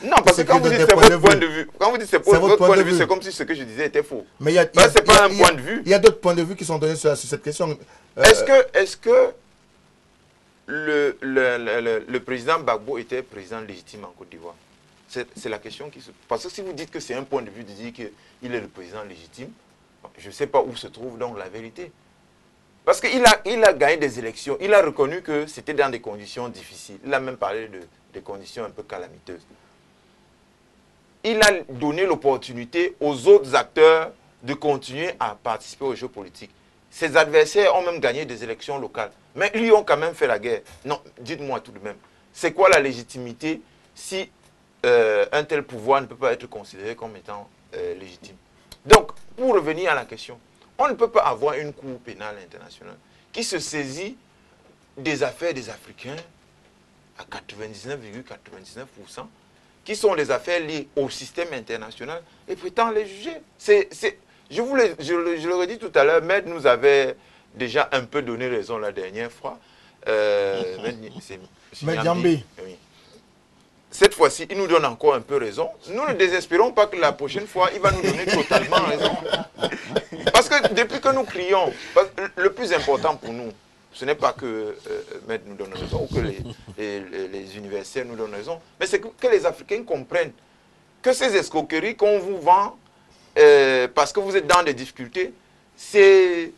Non, parce que quand vous dites c'est votre point de vue, quand vous dites c'est votre point de vue, c'est comme si ce que je disais était faux. Mais c'est pas un point de vue. Il y a d'autres points de vue qui sont donnés sur cette question. Est-ce que le président Gbagbo était président légitime en Côte d'Ivoire? C'est la question qui se... Parce que si vous dites que c'est un point de vue de dire qu'il est le président légitime, je ne sais pas où se trouve donc la vérité. Parce qu'il a gagné des élections, il a reconnu que c'était dans des conditions difficiles. Il a même parlé des conditions un peu calamiteuses. Il a donné l'opportunité aux autres acteurs de continuer à participer aux jeux politiques. Ses adversaires ont même gagné des élections locales. Mais ils ont quand même fait la guerre. Non, dites-moi tout de même, c'est quoi la légitimité si un tel pouvoir ne peut pas être considéré comme étant légitime? Donc, pour revenir à la question, on ne peut pas avoir une cour pénale internationale qui se saisit des affaires des Africains à 99,99%, qui sont des affaires liées au système international et prétend les juger. Je le redis tout à l'heure, Maître nous avait déjà un peu donné raison la dernière fois. Maître Yambé. Oui. Cette fois-ci, il nous donne encore un peu raison. Nous ne désespérons pas que la prochaine fois, il va nous donner totalement raison. Parce que depuis que nous crions, le plus important pour nous, ce n'est pas que Maître nous donne raison ou que les universitaires nous donnent raison, mais c'est que les Africains comprennent que ces escroqueries qu'on vous vend parce que vous êtes dans des difficultés, c'est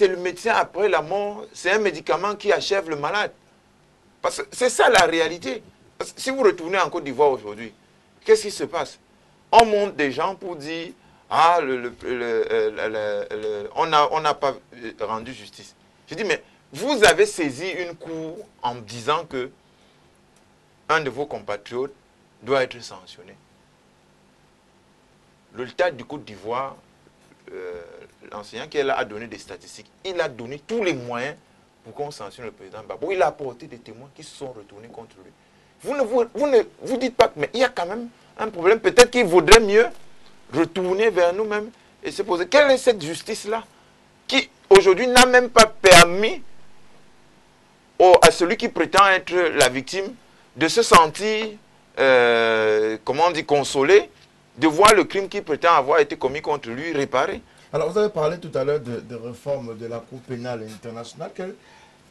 le médecin après la mort, c'est un médicament qui achève le malade. Parce que c'est ça la réalité. Parce que si vous retournez en Côte d'Ivoire aujourd'hui, qu'est-ce qui se passe? On monte des gens pour dire « Ah, on n'a pas rendu justice ». Je dis « Mais vous avez saisi une cour en disant que un de vos compatriotes doit être sanctionné. » L'État du Côte d'Ivoire, l'enseignant qui est là a donné des statistiques. Il a donné tous les moyens pour qu'on sanctionne le président Gbagbo. Il a apporté des témoins qui se sont retournés contre lui. Vous ne vous dites pas que mais il y a quand même un problème. Peut-être qu'il vaudrait mieux retourner vers nous-mêmes et se poser. Quelle est cette justice-là qui aujourd'hui n'a même pas permis à celui qui prétend être la victime de se sentir, comment on dit, consolé, de voir le crime qu'il prétend avoir été commis contre lui réparé. Alors, vous avez parlé tout à l'heure de réforme de la Cour pénale internationale.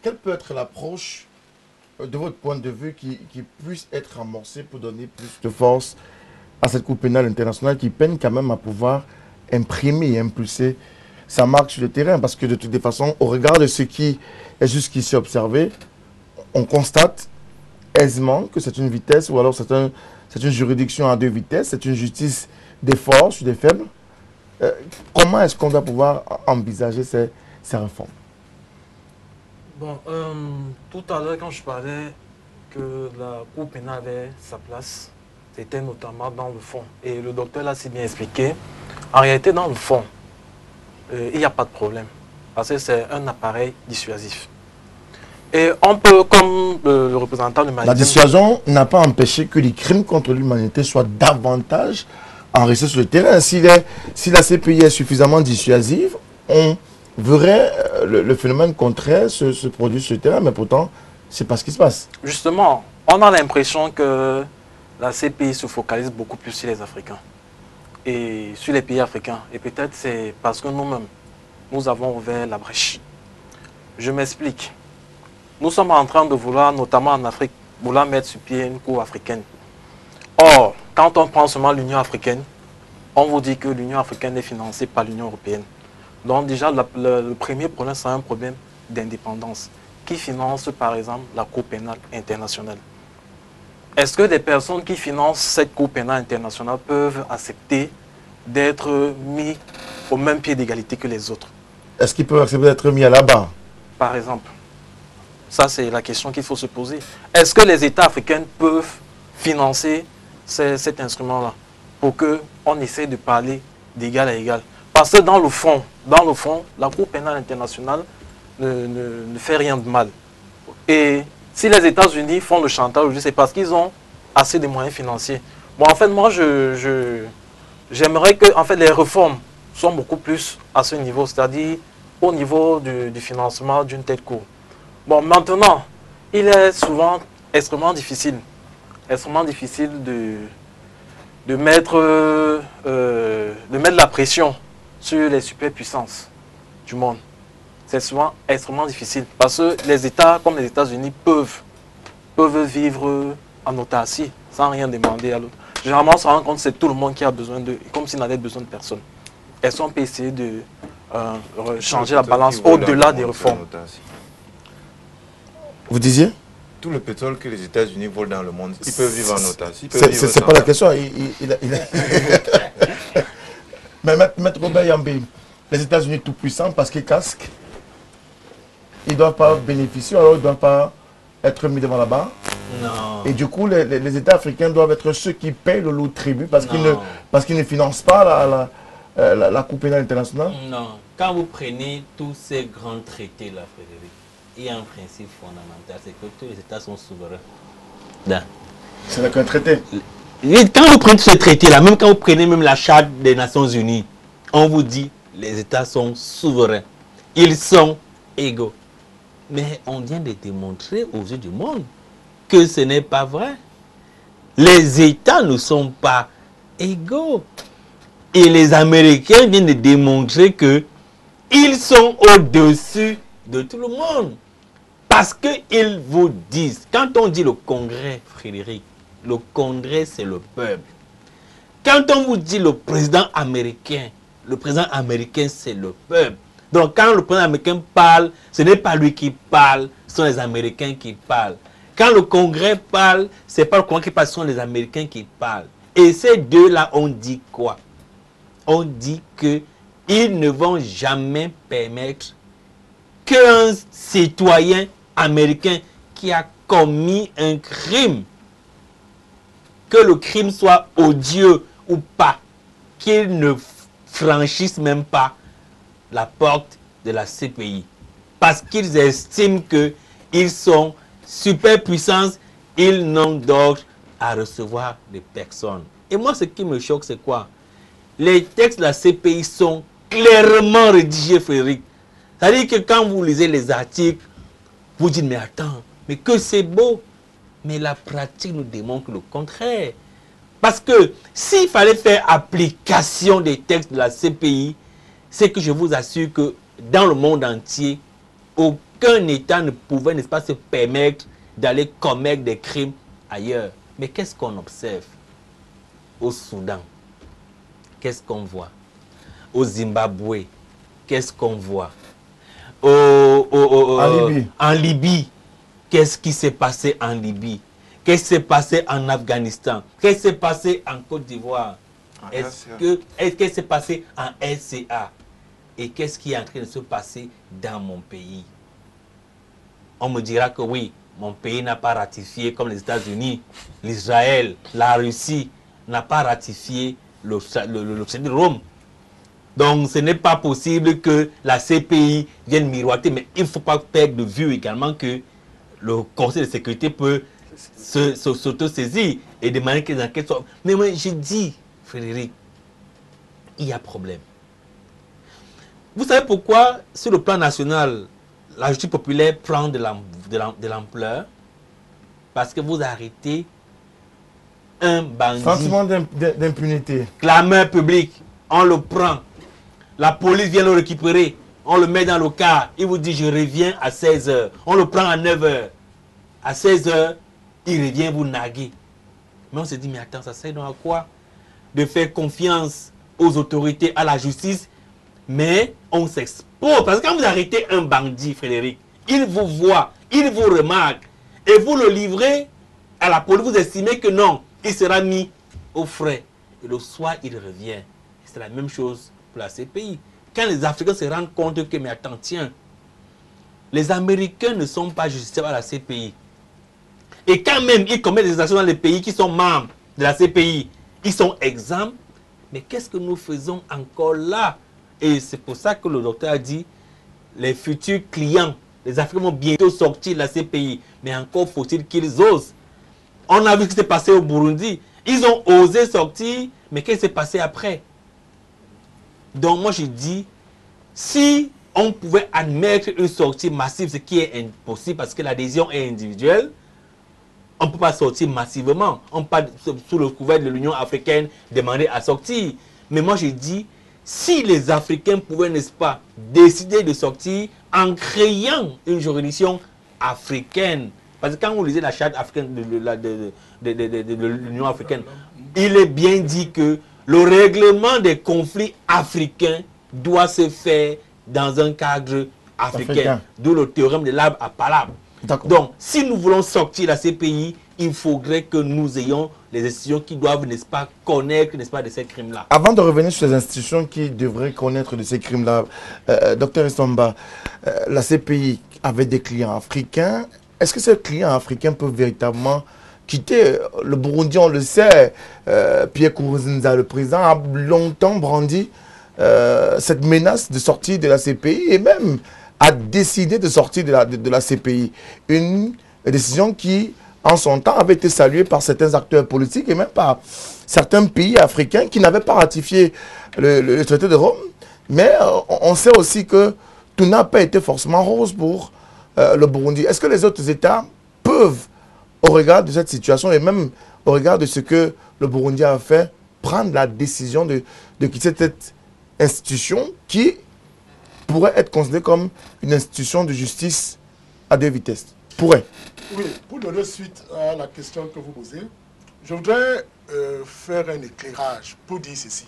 Quelle peut être l'approche, de votre point de vue, qui puisse être amorcée pour donner plus de force à cette Cour pénale internationale qui peine quand même à pouvoir imprimer et impulser sa marque sur le terrain? Parce que de toutes les façons, au regard de ce qui est jusqu'ici observé, on constate aisément que c'est une vitesse ou alors c'est une juridiction à deux vitesses, c'est une justice des forts sur des faibles. Comment est-ce qu'on doit pouvoir envisager ces réformes? Bon, tout à l'heure, quand je parlais que la Cour pénale avait sa place, c'était notamment dans le fond. Et le docteur l'a si bien expliqué. En réalité, dans le fond, il n'y a pas de problème. Parce que c'est un appareil dissuasif. Et on peut, comme le représentant de la dissuasion n'a pas empêché que les crimes contre l'humanité soient davantage enregistrés sur le terrain. Si la CPI est suffisamment dissuasive, on verrait le phénomène contraire se produire sur le terrain, mais pourtant, c'est pas ce qui se passe. Justement, on a l'impression que la CPI se focalise beaucoup plus sur les Africains et sur les pays africains. Et peut-être c'est parce que nous-mêmes, nous avons ouvert la brèche. Je m'explique. Nous sommes en train de vouloir, notamment en Afrique, vouloir mettre sur pied une cour africaine. Or, quand on prend seulement l'Union africaine, on vous dit que l'Union africaine est financée par l'Union européenne. Donc déjà, le premier problème, c'est un problème d'indépendance. Qui finance, par exemple, la Cour pénale internationale? Est-ce que des personnes qui financent cette Cour pénale internationale peuvent accepter d'être mis au même pied d'égalité que les autres? Est-ce qu'ils peuvent accepter d'être mis à la barre? Par exemple. Ça, c'est la question qu'il faut se poser. Est-ce que les États africains peuvent financer cet instrument-là pour qu'on essaie de parler d'égal à égal? Parce que dans le fond, la Cour pénale internationale ne fait rien de mal. Et si les États-Unis font le chantage, c'est parce qu'ils ont assez de moyens financiers. Bon, en fait, moi, j'aimerais que les réformes sont beaucoup plus à ce niveau, c'est-à-dire au niveau du financement d'une telle cour. Bon, maintenant, il est souvent extrêmement difficile de mettre la pression sur les superpuissances du monde. C'est souvent extrêmement difficile parce que les États comme les États-Unis peuvent vivre en autarcie sans rien demander à l'autre. Généralement, on se rend compte que c'est tout le monde qui a besoin d'eux, comme s'ils n'avaient besoin de personne. Est-ce qu'on peut essayer de changer la balance au-delà des réformes? Vous disiez? Tout le pétrole que les États-Unis volent dans le monde, ils peuvent vivre en autarcie. C'est pas la question. Mais Maître Robert Yambé, les États-Unis tout puissants parce qu'ils casquent, ils ne doivent pas bénéficier, alors ils ne doivent pas être mis devant la barre. Non. Et du coup, les États africains doivent être ceux qui payent le lourd tribut parce qu'ils ne financent pas la Cour pénale internationale. Non. Quand vous prenez tous ces grands traités-là, Frédéric, il y a un principe fondamental, c'est que tous les États sont souverains. Non. Ce n'est qu'un traité. Quand vous prenez tous ces traités-là, même quand vous prenez même la Charte des Nations Unies, on vous dit les États sont souverains. Ils sont égaux. Mais on vient de démontrer aux yeux du monde que ce n'est pas vrai. Les États ne sont pas égaux. Et les Américains viennent de démontrer que ils sont au-dessus de tout le monde. Parce qu'ils vous disent, quand on dit le Congrès, Frédéric, le Congrès c'est le peuple. Quand on vous dit le président américain c'est le peuple. Donc quand le président américain parle, ce n'est pas lui qui parle, ce sont les Américains qui parlent. Quand le Congrès parle, ce n'est pas le Congrès qui parle, ce sont les Américains qui parlent. Et ces deux-là, on dit quoi? On dit qu'ils ne vont jamais permettre qu'un citoyen américain qui a commis un crime, que le crime soit odieux ou pas, qu'il ne franchisse même pas la porte de la CPI. Parce qu'ils estiment qu'ils sont superpuissance, ils n'ont d'ordre à recevoir des personnes. Et moi, ce qui me choque, c'est quoi? Les textes de la CPI sont clairement rédigés, Frédéric. C'est-à-dire que quand vous lisez les articles, vous dites, mais attends, mais que c'est beau. Mais la pratique nous démontre le contraire. Parce que s'il fallait faire application des textes de la CPI, c'est que je vous assure que dans le monde entier, aucun État ne pouvait, n'est-ce pas, se permettre d'aller commettre des crimes ailleurs. Mais qu'est-ce qu'on observe? Au Soudan, qu'est-ce qu'on voit? Au Zimbabwe, qu'est-ce qu'on voit? En Libye, qu'est-ce qui s'est passé en Libye? Qu'est-ce qui s'est passé en Afghanistan? Qu'est-ce qui s'est passé en Côte d'Ivoire? Qu'est-ce qui s'est passé en RCA? Et qu'est-ce qui est en train de se passer dans mon pays? On me dira que oui, mon pays n'a pas ratifié comme les États-Unis, l'Israël, la Russie n'a pas ratifié le traité de Rome. Donc ce n'est pas possible que la CPI vienne miroiter, mais il ne faut pas perdre de vue également que le Conseil de sécurité peut s'auto-saisir et demander que les enquêtes soient... Mais moi je dis, Frédéric, il y a problème. Vous savez pourquoi, sur le plan national, la justice populaire prend de l'ampleur? Parce que vous arrêtez un bandit. Sentiment d'impunité. Clameur publique, on le prend. La police vient le récupérer. On le met dans le car. Il vous dit, je reviens à 16 h. On le prend à 9 h. À 16 h, il revient vous naguer. Mais on se dit, mais attends, ça sert donc à quoi? De faire confiance aux autorités, à la justice. Mais on s'expose. Parce que quand vous arrêtez un bandit, Frédéric, il vous voit, il vous remarque. Et vous le livrez à la police. Vous estimez que non, il sera mis au frais. Et le soir, il revient. C'est la même chose pour la CPI. Quand les Africains se rendent compte que, mais attends, tiens, les Américains ne sont pas justiciables à la CPI. Et quand même, ils commettent des actions dans les pays qui sont membres de la CPI, ils sont exempts. Mais qu'est-ce que nous faisons encore là? Et c'est pour ça que le docteur a dit, les futurs clients, les Africains vont bientôt sortir de la CPI. Mais encore faut-il qu'ils osent. On a vu ce qui s'est passé au Burundi. Ils ont osé sortir, mais qu'est-ce qui s'est passé après? Donc moi je dis, si on pouvait admettre une sortie massive, ce qui est impossible parce que l'adhésion est individuelle, on ne peut pas sortir massivement. On ne peut pas, sous le couvert de l'Union africaine, demander à sortir. Mais moi je dis, si les Africains pouvaient, n'est-ce pas, décider de sortir en créant une juridiction africaine. Parce que quand vous lisez la charte africaine de l'Union africaine, il est bien dit que le règlement des conflits africains doit se faire dans un cadre africain. D'où le théorème de l'arbre à palabre. Donc, si nous voulons sortir de ces pays, il faudrait que nous ayons les institutions qui doivent, n'est-ce pas, connaître, n'est-ce pas, de ces crimes-là. Avant de revenir sur les institutions qui devraient connaître de ces crimes-là, Dr Essomba, la CPI avait des clients africains. Est-ce que ces clients africains peuvent véritablement quitter le Burundi? On le sait, Pierre Nkurunziza, le président, a longtemps brandi cette menace de sortie de la CPI et même a décidé de sortir de la CPI. Une décision qui, en son temps, avait été saluée par certains acteurs politiques et même par certains pays africains qui n'avaient pas ratifié le traité de Rome. Mais on sait aussi que tout n'a pas été forcément rose pour le Burundi. Est-ce que les autres États peuvent, au regard de cette situation et même au regard de ce que le Burundi a fait, prendre la décision de quitter cette institution qui pourrait être considérée comme une institution de justice à deux vitesses? Pourrait. Oui, pour donner suite à la question que vous posez, je voudrais faire un éclairage pour dire ceci.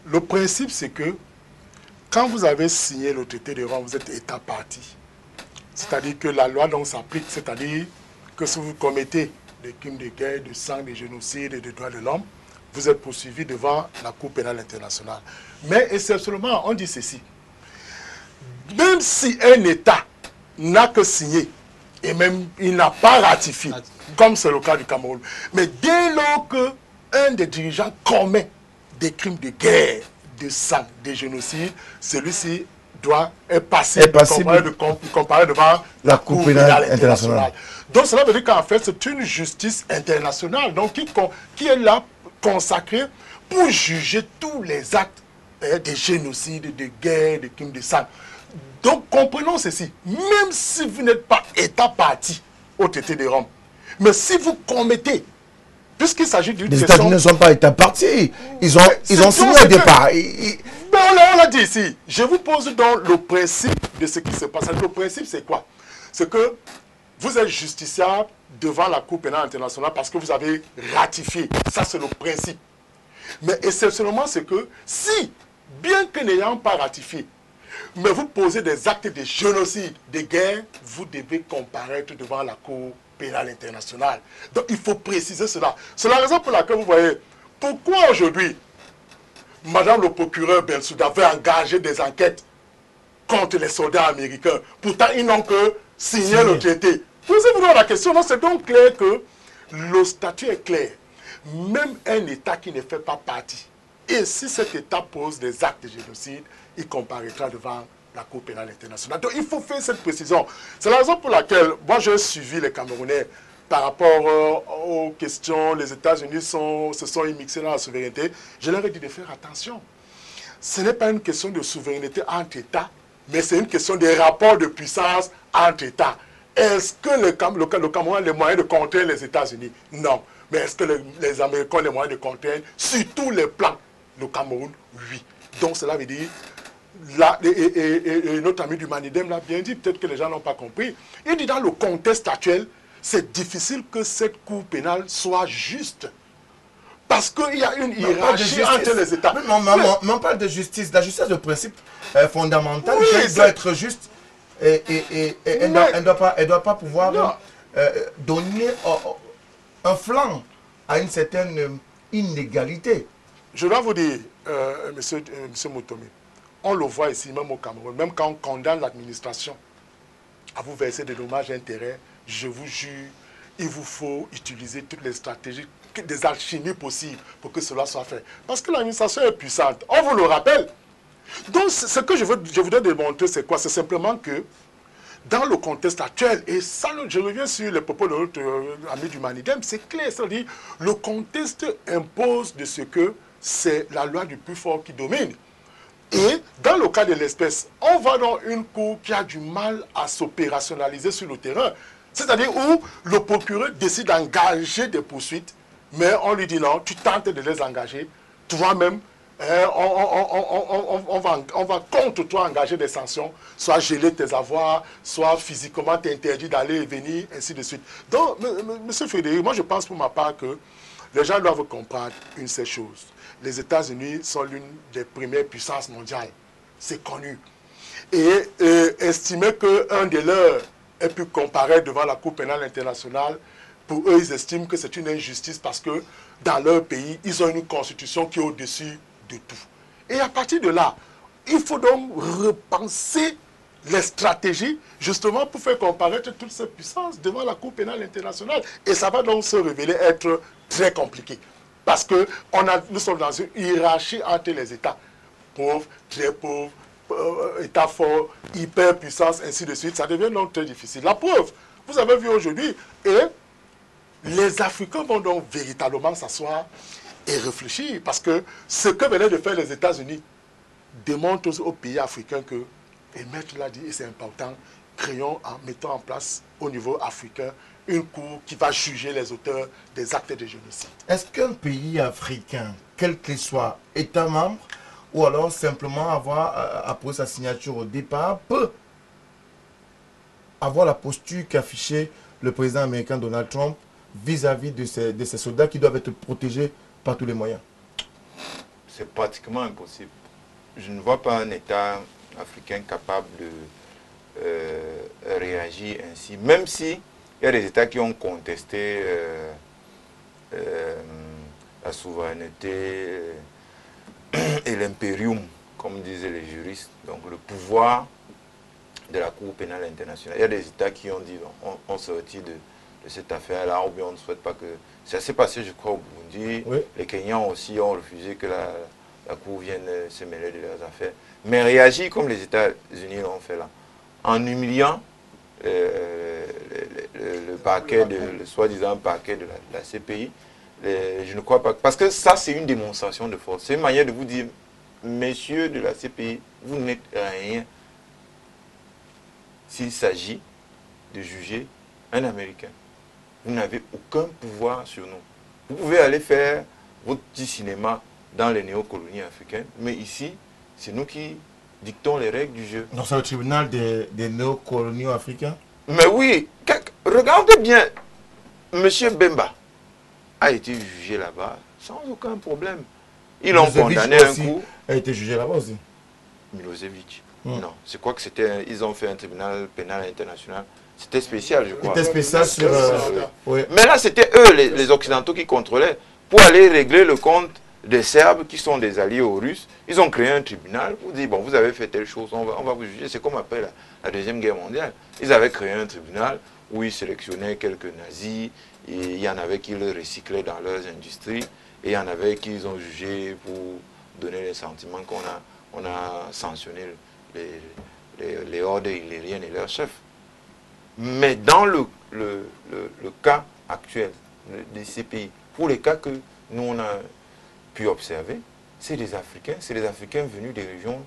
Le principe, c'est que quand vous avez signé le traité de Rome, vous êtes État parti. C'est-à-dire que la loi donc s'applique, c'est-à-dire que si vous commettez des crimes de guerre, de sang, de génocide et de droits de l'homme, vous êtes poursuivi devant la Cour pénale internationale. Mais exceptionnellement, on dit ceci. Même si un État n'a que signé, et même il n'a pas ratifié, comme c'est le cas du Cameroun, mais dès lors qu'un des dirigeants commet des crimes de guerre, de sang, de génocide, celui-ci doit être passible comparé devant la Cour pénale internationale. Donc cela veut dire qu'en fait c'est une justice internationale donc qui est là consacrée pour juger tous les actes de génocide, de guerre, de crimes de sang. Donc comprenons ceci, même si vous n'êtes pas État parti au traité de Rome, mais si vous commettez, puisqu'il s'agit d'une question... Les États-Unis ne sont pas État parti, ils ont signé au départ. On l'a dit ici, je vous pose donc le principe de ce qui se passe. Le principe c'est quoi? C'est que vous êtes justiciable devant la Cour pénale internationale parce que vous avez ratifié, ça c'est le principe. Mais exceptionnellement c'est que si, bien que n'ayant pas ratifié, mais vous posez des actes de génocide, de guerre, vous devez comparaître devant la Cour pénale internationale. Donc il faut préciser cela. C'est la raison pour laquelle vous voyez, pourquoi aujourd'hui, Madame le procureur Bensouda veut engager des enquêtes contre les soldats américains. Pourtant, ils n'ont que signé le traité. Posez-vous donc la question, c'est donc clair que le statut est clair. Même un État qui ne fait pas partie, et si cet État pose des actes de génocide, il comparaîtra devant la Cour pénale internationale. Donc il faut faire cette précision. C'est la raison pour laquelle moi j'ai suivi les Camerounais par rapport aux questions, les États-Unis se sont immixés dans la souveraineté. Je leur ai dit de faire attention. Ce n'est pas une question de souveraineté entre États, mais c'est une question de rapport de puissance entre États. Est-ce que le Cameroun a les moyens de contrer les États-Unis? Non. Mais est-ce que les Américains ont les moyens de contrer sur tous les plans? Le Cameroun, oui. Donc cela veut dire, là, et notre ami du Manidem l'a bien dit, peut-être que les gens n'ont pas compris. Il dit dans le contexte actuel, c'est difficile que cette Cour pénale soit juste. Parce qu'il y a une hiérarchie entre les États. Mais on parle de justice. La justice est le principe fondamental. Oui, elle doit être juste. Et elle ne doit pas pouvoir donner un flanc à une certaine inégalité. Je dois vous dire, monsieur Moutoumi, on le voit ici, même au Cameroun, même quand on condamne l'administration à vous verser des dommages et intérêts, je vous jure, il vous faut utiliser toutes les stratégies, des alchimies possibles pour que cela soit fait. Parce que l'administration est puissante. On vous le rappelle. Donc, ce que je voudrais démontrer, c'est quoi? C'est simplement que, dans le contexte actuel, et ça, je reviens sur les propos de notre ami du Manidem, c'est clair, c'est-à-dire, le contexte impose de ce que c'est la loi du plus fort qui domine. Et dans le cas de l'espèce, on va dans une cour qui a du mal à s'opérationnaliser sur le terrain. C'est-à-dire où le procureur décide d'engager des poursuites, mais on lui dit non, tu tentes de les engager. Toi-même, on va contre toi engager des sanctions, soit geler tes avoirs, soit physiquement t'interdire d'aller et venir, ainsi de suite. Donc, M. Frédéric, moi je pense pour ma part que les gens doivent comprendre une seule chose. Les États-Unis sont l'une des premières puissances mondiales. C'est connu. Et estimer qu'un des leurs ait pu comparaître devant la Cour pénale internationale, pour eux, ils estiment que c'est une injustice parce que dans leur pays, ils ont une constitution qui est au-dessus de tout. Et à partir de là, il faut donc repenser les stratégies justement pour faire comparaître toutes ces puissances devant la Cour pénale internationale. Et ça va donc se révéler être très compliqué. Parce que nous sommes dans une hiérarchie entre les États. Pauvres, très pauvres, État fort, hyper puissance, ainsi de suite. Ça devient donc très difficile. La preuve, vous avez vu aujourd'hui, et les Africains vont donc véritablement s'asseoir et réfléchir. Parce que ce que venaient de faire les États-Unis démontre aux pays africains que, et Maître l'a dit, et c'est important, mettons en place au niveau africain une cour qui va juger les auteurs des actes de génocide. Est-ce qu'un pays africain, quel qu'il soit, État membre, ou alors simplement avoir apposé sa signature au départ, peut avoir la posture qu'affichait le président américain Donald Trump vis-à-vis de ces soldats qui doivent être protégés par tous les moyens? C'est pratiquement impossible. Je ne vois pas un État africain capable de réagir ainsi, même si il y a des États qui ont contesté la souveraineté et l'impérium, comme disaient les juristes, donc le pouvoir de la Cour pénale internationale. Il y a des États qui ont dit on sortit de cette affaire-là, ou bien on ne souhaite pas que... Ça s'est passé, je crois, au Burundi. Oui. Les Kenyans aussi ont refusé que la Cour vienne se mêler de leurs affaires. Mais réagir comme les États-Unis l'ont fait là, en humiliant le parquet, le soi-disant parquet de la CPI, je ne crois pas. Parce que ça, c'est une démonstration de force. C'est une manière de vous dire, messieurs de la CPI, vous n'êtes rien s'il s'agit de juger un Américain. Vous n'avez aucun pouvoir sur nous. Vous pouvez aller faire votre petit cinéma dans les néocolonies africaines, mais ici, c'est nous qui dictons les règles du jeu. Donc c'est le tribunal des néocoloniaux africains? Mais oui, regardez bien, M. Bemba a été jugé là-bas sans aucun problème. Ils l'ont condamné un coup. A été jugé là-bas aussi. Milosevic. Non, c'est quoi que c'était? Ils ont fait un tribunal pénal international. C'était spécial, je crois. C'était spécial sur... oui. Mais là, c'était eux, les Occidentaux, qui contrôlaient. Pour aller régler le compte des Serbes, qui sont des alliés aux Russes, ils ont créé un tribunal pour dire, bon, vous avez fait telle chose, on va vous juger. C'est comme après la Deuxième Guerre mondiale. Ils avaient créé un tribunal où ils sélectionnaient quelques nazis, et il y en avait qui le recyclaient dans leurs industries, et il y en avait qui ils ont jugé pour donner les sentiments qu'on a sanctionné les hordes illyriennes et leurs chefs. Mais dans le cas actuel de ces pays, pour les cas que nous on a pu observer, c'est des Africains venus des régions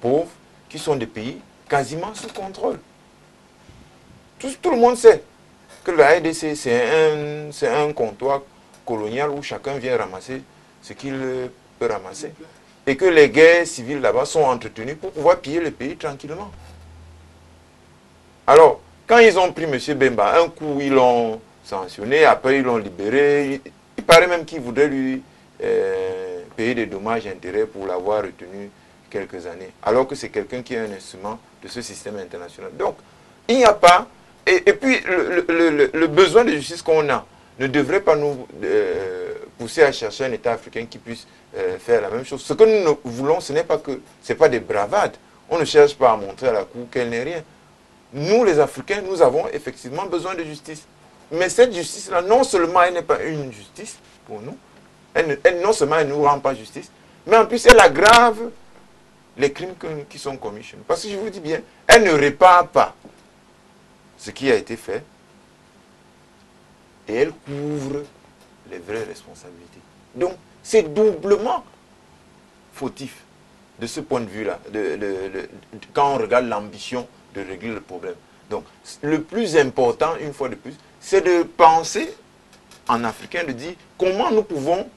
pauvres, qui sont des pays quasiment sous contrôle. Tout le monde sait que la RDC, c'est un comptoir colonial où chacun vient ramasser ce qu'il peut ramasser. Et que les guerres civiles là-bas sont entretenues pour pouvoir piller le pays tranquillement. Alors, quand ils ont pris M. Bemba, un coup ils l'ont sanctionné, après ils l'ont libéré, il paraît même qu'ils voudraient lui payer des dommages et intérêts pour l'avoir retenu quelques années, alors que c'est quelqu'un qui est un instrument de ce système international. Donc, il n'y a pas... Et puis, le besoin de justice qu'on a ne devrait pas nous pousser à chercher un État africain qui puisse faire la même chose. Ce que nous voulons, ce n'est pas que... Ce n'est pas des bravades. On ne cherche pas à montrer à la Cour qu'elle n'est rien. Nous, les Africains, nous avons effectivement besoin de justice. Mais cette justice-là, non seulement elle n'est pas une justice pour nous, non seulement elle ne nous rend pas justice, mais en plus elle aggrave les crimes qui sont commis chez nous. Parce que je vous dis bien, elle ne répare pas ce qui a été fait et elle couvre les vraies responsabilités. Donc, c'est doublement fautif. de ce point de vue-là, quand on regarde l'ambition de régler le problème. Donc, le plus important, une fois de plus, c'est de penser en africain, de dire comment nous pouvons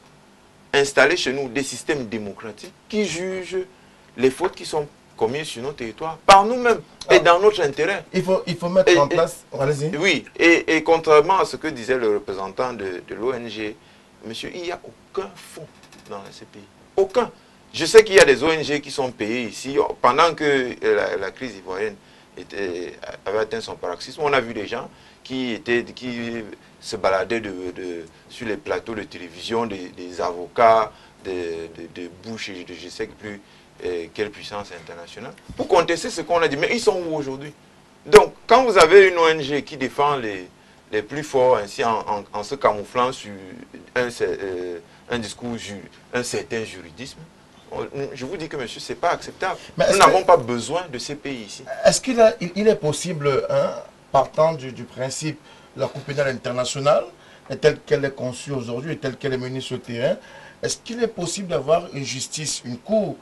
installer chez nous des systèmes démocratiques qui jugent les fautes qui sont commises sur nos territoires par nous-mêmes et dans notre intérêt. Il faut mettre en place... Allez-y. Oui, et contrairement à ce que disait le représentant de l'ONG, monsieur, il n'y a aucun fonds dans la CPI. Aucun. Je sais qu'il y a des ONG qui sont payées ici. Pendant que la crise ivoirienne avait atteint son paroxysme, on a vu des gens qui se baladaient sur les plateaux de télévision, des avocats, de Bush et de je sais plus quelle puissance internationale, pour contester ce qu'on a dit. Mais ils sont où aujourd'hui? Donc, quand vous avez une ONG qui défend les plus forts ainsi en se camouflant sur un discours, un certain juridisme, je vous dis que, monsieur, ce n'est pas acceptable. Nous n'avons pas besoin de ces pays ici. Est-ce qu'il est possible, partant du principe de la Cour pénale internationale, telle qu'elle est conçue aujourd'hui et telle qu'elle est menée sur le terrain, est-ce qu'il est possible d'avoir une justice, une cour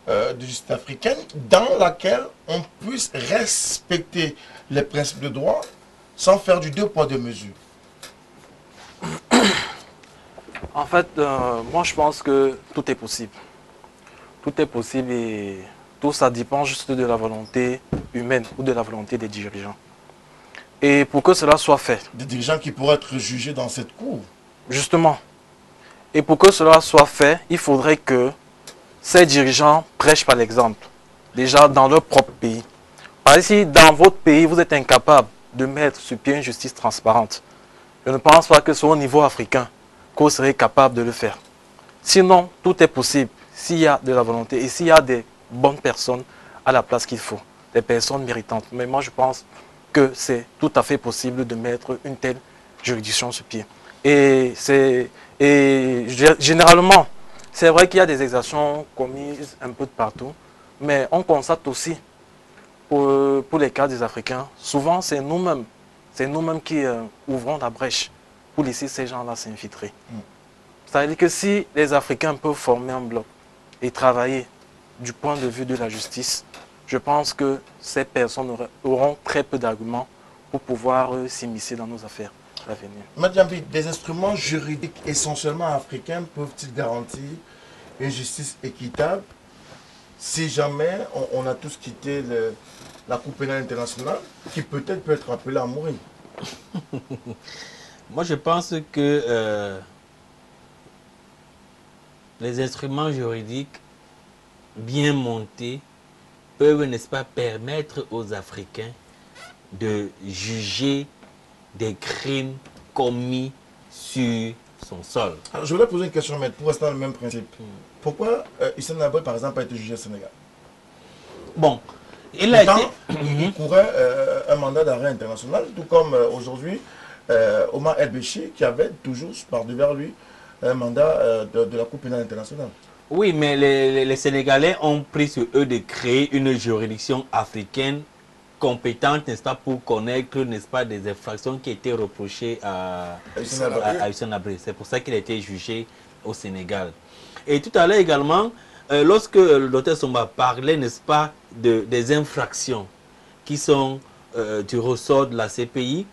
de justice africaine dans laquelle on puisse respecter les principes de droit sans faire du deux poids deux mesures? En fait, moi je pense que tout est possible. Tout est possible et tout ça dépend juste de la volonté humaine ou de la volonté des dirigeants. Et pour que cela soit fait... Des dirigeants qui pourraient être jugés dans cette cour. Justement. Et pour que cela soit fait, il faudrait que ces dirigeants prêchent par l'exemple. Déjà dans leur propre pays. Par ici, dans votre pays, vous êtes incapable de mettre sur pied une justice transparente. Je ne pense pas que c'est au niveau africain que vous serez capable de le faire. Sinon, tout est possible s'il y a de la volonté et s'il y a des bonnes personnes à la place qu'il faut. Des personnes méritantes. Mais moi, je pense que c'est tout à fait possible de mettre une telle juridiction sur pied. Et généralement, c'est vrai qu'il y a des exactions commises un peu de partout, mais on constate aussi, pour les cas des Africains, souvent c'est nous-mêmes qui ouvrons la brèche pour laisser ces gens-là s'infiltrer. C'est-à-dire que si les Africains peuvent former un bloc et travailler du point de vue de la justice, je pense que ces personnes auront très peu d'arguments pour pouvoir s'immiscer dans nos affaires à l'avenir. Madjambi, des instruments juridiques essentiellement africains peuvent-ils garantir une justice équitable si jamais on a tous quitté la Cour pénale internationale, qui peut-être peut être appelée à mourir? Moi, je pense que les instruments juridiques bien montés peuvent, n'est-ce pas, permettre aux Africains de juger des crimes commis sur son sol. Alors, je voulais poser une question, mais pour rester dans le même principe. Pourquoi Hissène Habré, par exemple, a été jugé au Sénégal? Bon, il courait un mandat d'arrêt international, tout comme aujourd'hui Omar El-Béchir, qui avait toujours par devers lui un mandat de la Cour pénale internationale. Oui, mais les Sénégalais ont pris sur eux de créer une juridiction africaine compétente, n'est-ce pas, pour connaître, n'est-ce pas, des infractions qui étaient reprochées à Hissène Habré. C'est pour ça qu'il a été jugé au Sénégal. Et tout à l'heure également, lorsque le docteur Somba parlait, n'est-ce pas, des infractions qui sont du ressort de la CPI,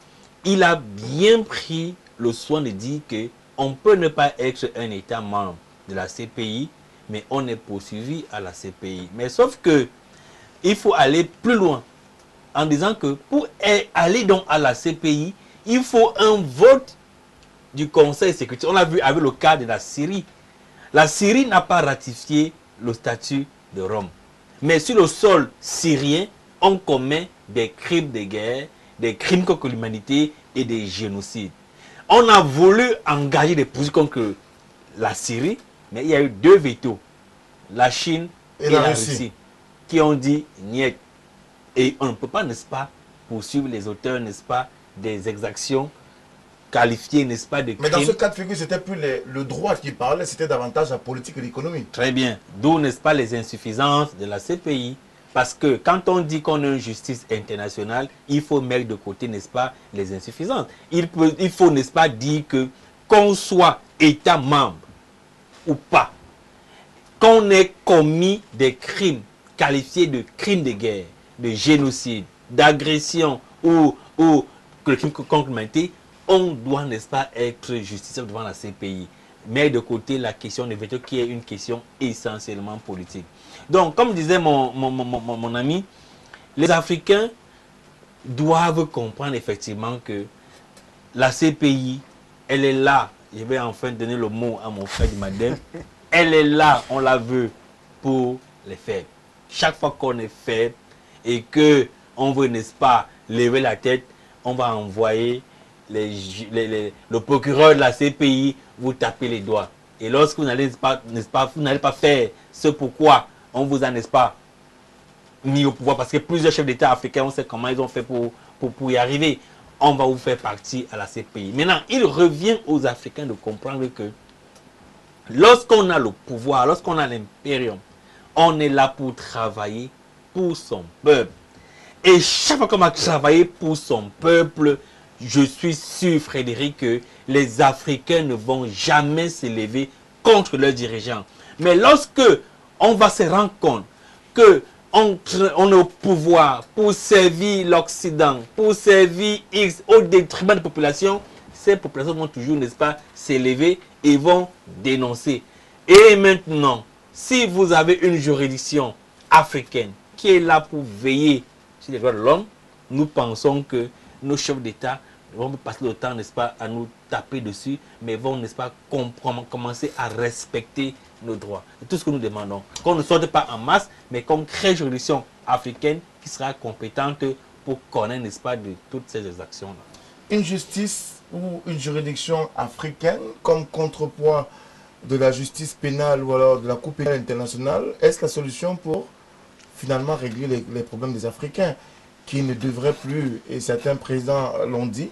il a bien pris le soin de dire qu'on peut ne pas être un État membre de la CPI, mais on est poursuivi à la CPI. Mais sauf que il faut aller plus loin en disant que pour aller donc à la CPI, il faut un vote du Conseil de sécurité. On l'a vu avec le cas de la Syrie. La Syrie n'a pas ratifié le statut de Rome. Mais sur le sol syrien, on commet des crimes de guerre, des crimes contre l'humanité et des génocides. On a voulu engager des poursuites contre la Syrie, mais il y a eu deux vétos, la Chine et la Russie, qui ont dit niet. Et on ne peut pas, n'est-ce pas, poursuivre les auteurs, n'est-ce pas, des exactions qualifiées, n'est-ce pas, de crimes. Mais dans ce cas de figure, c'était plus le droit qui parlait, c'était davantage la politique et l'économie. Très bien. D'où, n'est-ce pas, les insuffisances de la CPI. Parce que quand on dit qu'on a une justice internationale, il faut mettre de côté, n'est-ce pas, les insuffisances. Il faut, n'est-ce pas, dire que qu'on soit État membre ou pas, qu'on ait commis des crimes qualifiés de crimes de guerre, de génocide, d'agression ou que le crime contre l'humanité, on doit, n'est-ce pas, être justifié devant la CPI. Mais de côté la question de veto qui est une question essentiellement politique. Donc, comme disait mon ami, les Africains doivent comprendre effectivement que la CPI, elle est là. Je vais enfin donner le mot à mon frère du Madem. Elle est là, on la veut pour les faibles. Chaque fois qu'on est faible et que on veut, n'est-ce pas, lever la tête, on va envoyer le procureur de la CPI vous taper les doigts. Et lorsque vous n'allez pas, n'est-ce pas, vous n'allez pas faire ce pourquoi on vous a, n'est-ce pas, mis au pouvoir, parce que plusieurs chefs d'État africains, on sait comment ils ont fait pour y arriver. On va vous faire partie à la CPI. Maintenant, il revient aux Africains de comprendre que lorsqu'on a le pouvoir, lorsqu'on a l'impérium, on est là pour travailler pour son peuple. Et chaque fois qu'on va travailler pour son peuple, je suis sûr, Frédéric, que les Africains ne vont jamais s'élever contre leurs dirigeants. Mais lorsque on va se rendre compte que on est au pouvoir pour servir l'Occident, pour servir X au détriment des populations, ces populations vont toujours, n'est-ce pas, s'élever et vont dénoncer. Et maintenant, si vous avez une juridiction africaine qui est là pour veiller sur les droits de l'homme, nous pensons que nos chefs d'État vont passer le temps, n'est-ce pas, à nous taper dessus, mais vont, n'est-ce pas, commencer à respecter nos droits. C'est tout ce que nous demandons. Qu'on ne sorte pas en masse, mais qu'on crée une juridiction africaine qui sera compétente pour connaître, n'est-ce pas, de toutes ces actions-là. Une justice ou une juridiction africaine comme contrepoids de la justice pénale ou alors de la Cour pénale internationale, est-ce la solution pour finalement régler les problèmes des Africains qui ne devraient plus, et certains présidents l'ont dit,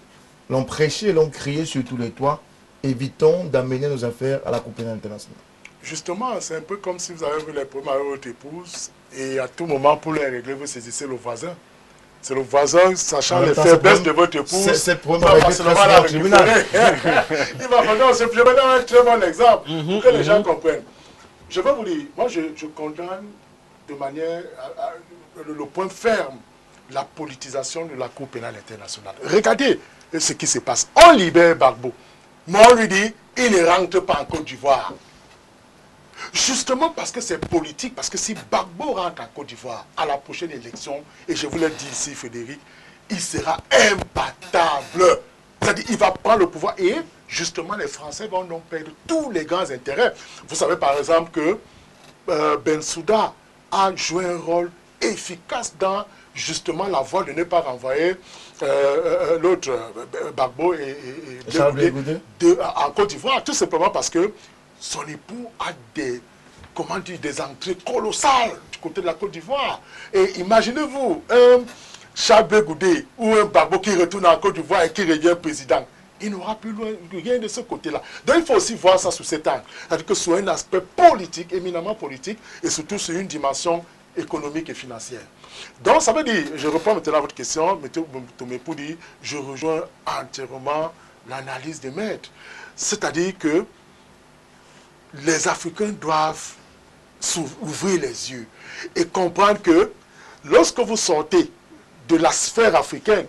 l'ont prêché, l'ont crié sur tous les toits, évitons d'amener nos affaires à la Cour pénale internationale. Justement, c'est un peu comme si vous avez vu les problèmes avec votre épouse et à tout moment, pour les régler, vous saisissez le voisin. C'est le voisin, sachant les faiblesses de votre épouse, c'est il va facilement la récupérer. Il va falloir se donner un très bon exemple pour que les gens comprennent. Je vais vous dire, moi je condamne de manière, le point ferme, la politisation de la Cour pénale internationale. Regardez ce qui se passe. On libère Gbagbo, mais on lui dit, il ne rentre pas en Côte d'Ivoire. Justement parce que c'est politique, parce que si Gbagbo rentre en Côte d'Ivoire à la prochaine élection, et je vous l'ai dit ici, Frédéric, il sera imbattable. C'est-à-dire qu'il va prendre le pouvoir et justement les Français vont donc perdre tous les grands intérêts. Vous savez par exemple que Bensouda a joué un rôle efficace dans justement la voie de ne pas renvoyer l'autre Gbagbo et en Côte d'Ivoire, tout simplement parce que son époux a des entrées colossales du côté de la Côte d'Ivoire. Et imaginez-vous un Charles Goudé ou un Gbagbo qui retourne en Côte d'Ivoire et qui devient président. Il n'aura plus rien de ce côté-là. Donc il faut aussi voir ça sous cet angle. C'est-à-dire que sur un aspect politique, éminemment politique, et surtout sur une dimension économique et financière. Donc ça veut dire, je reprends maintenant votre question, pour dire, je rejoins entièrement l'analyse des maîtres. C'est-à-dire que les Africains doivent ouvrir les yeux et comprendre que lorsque vous sortez de la sphère africaine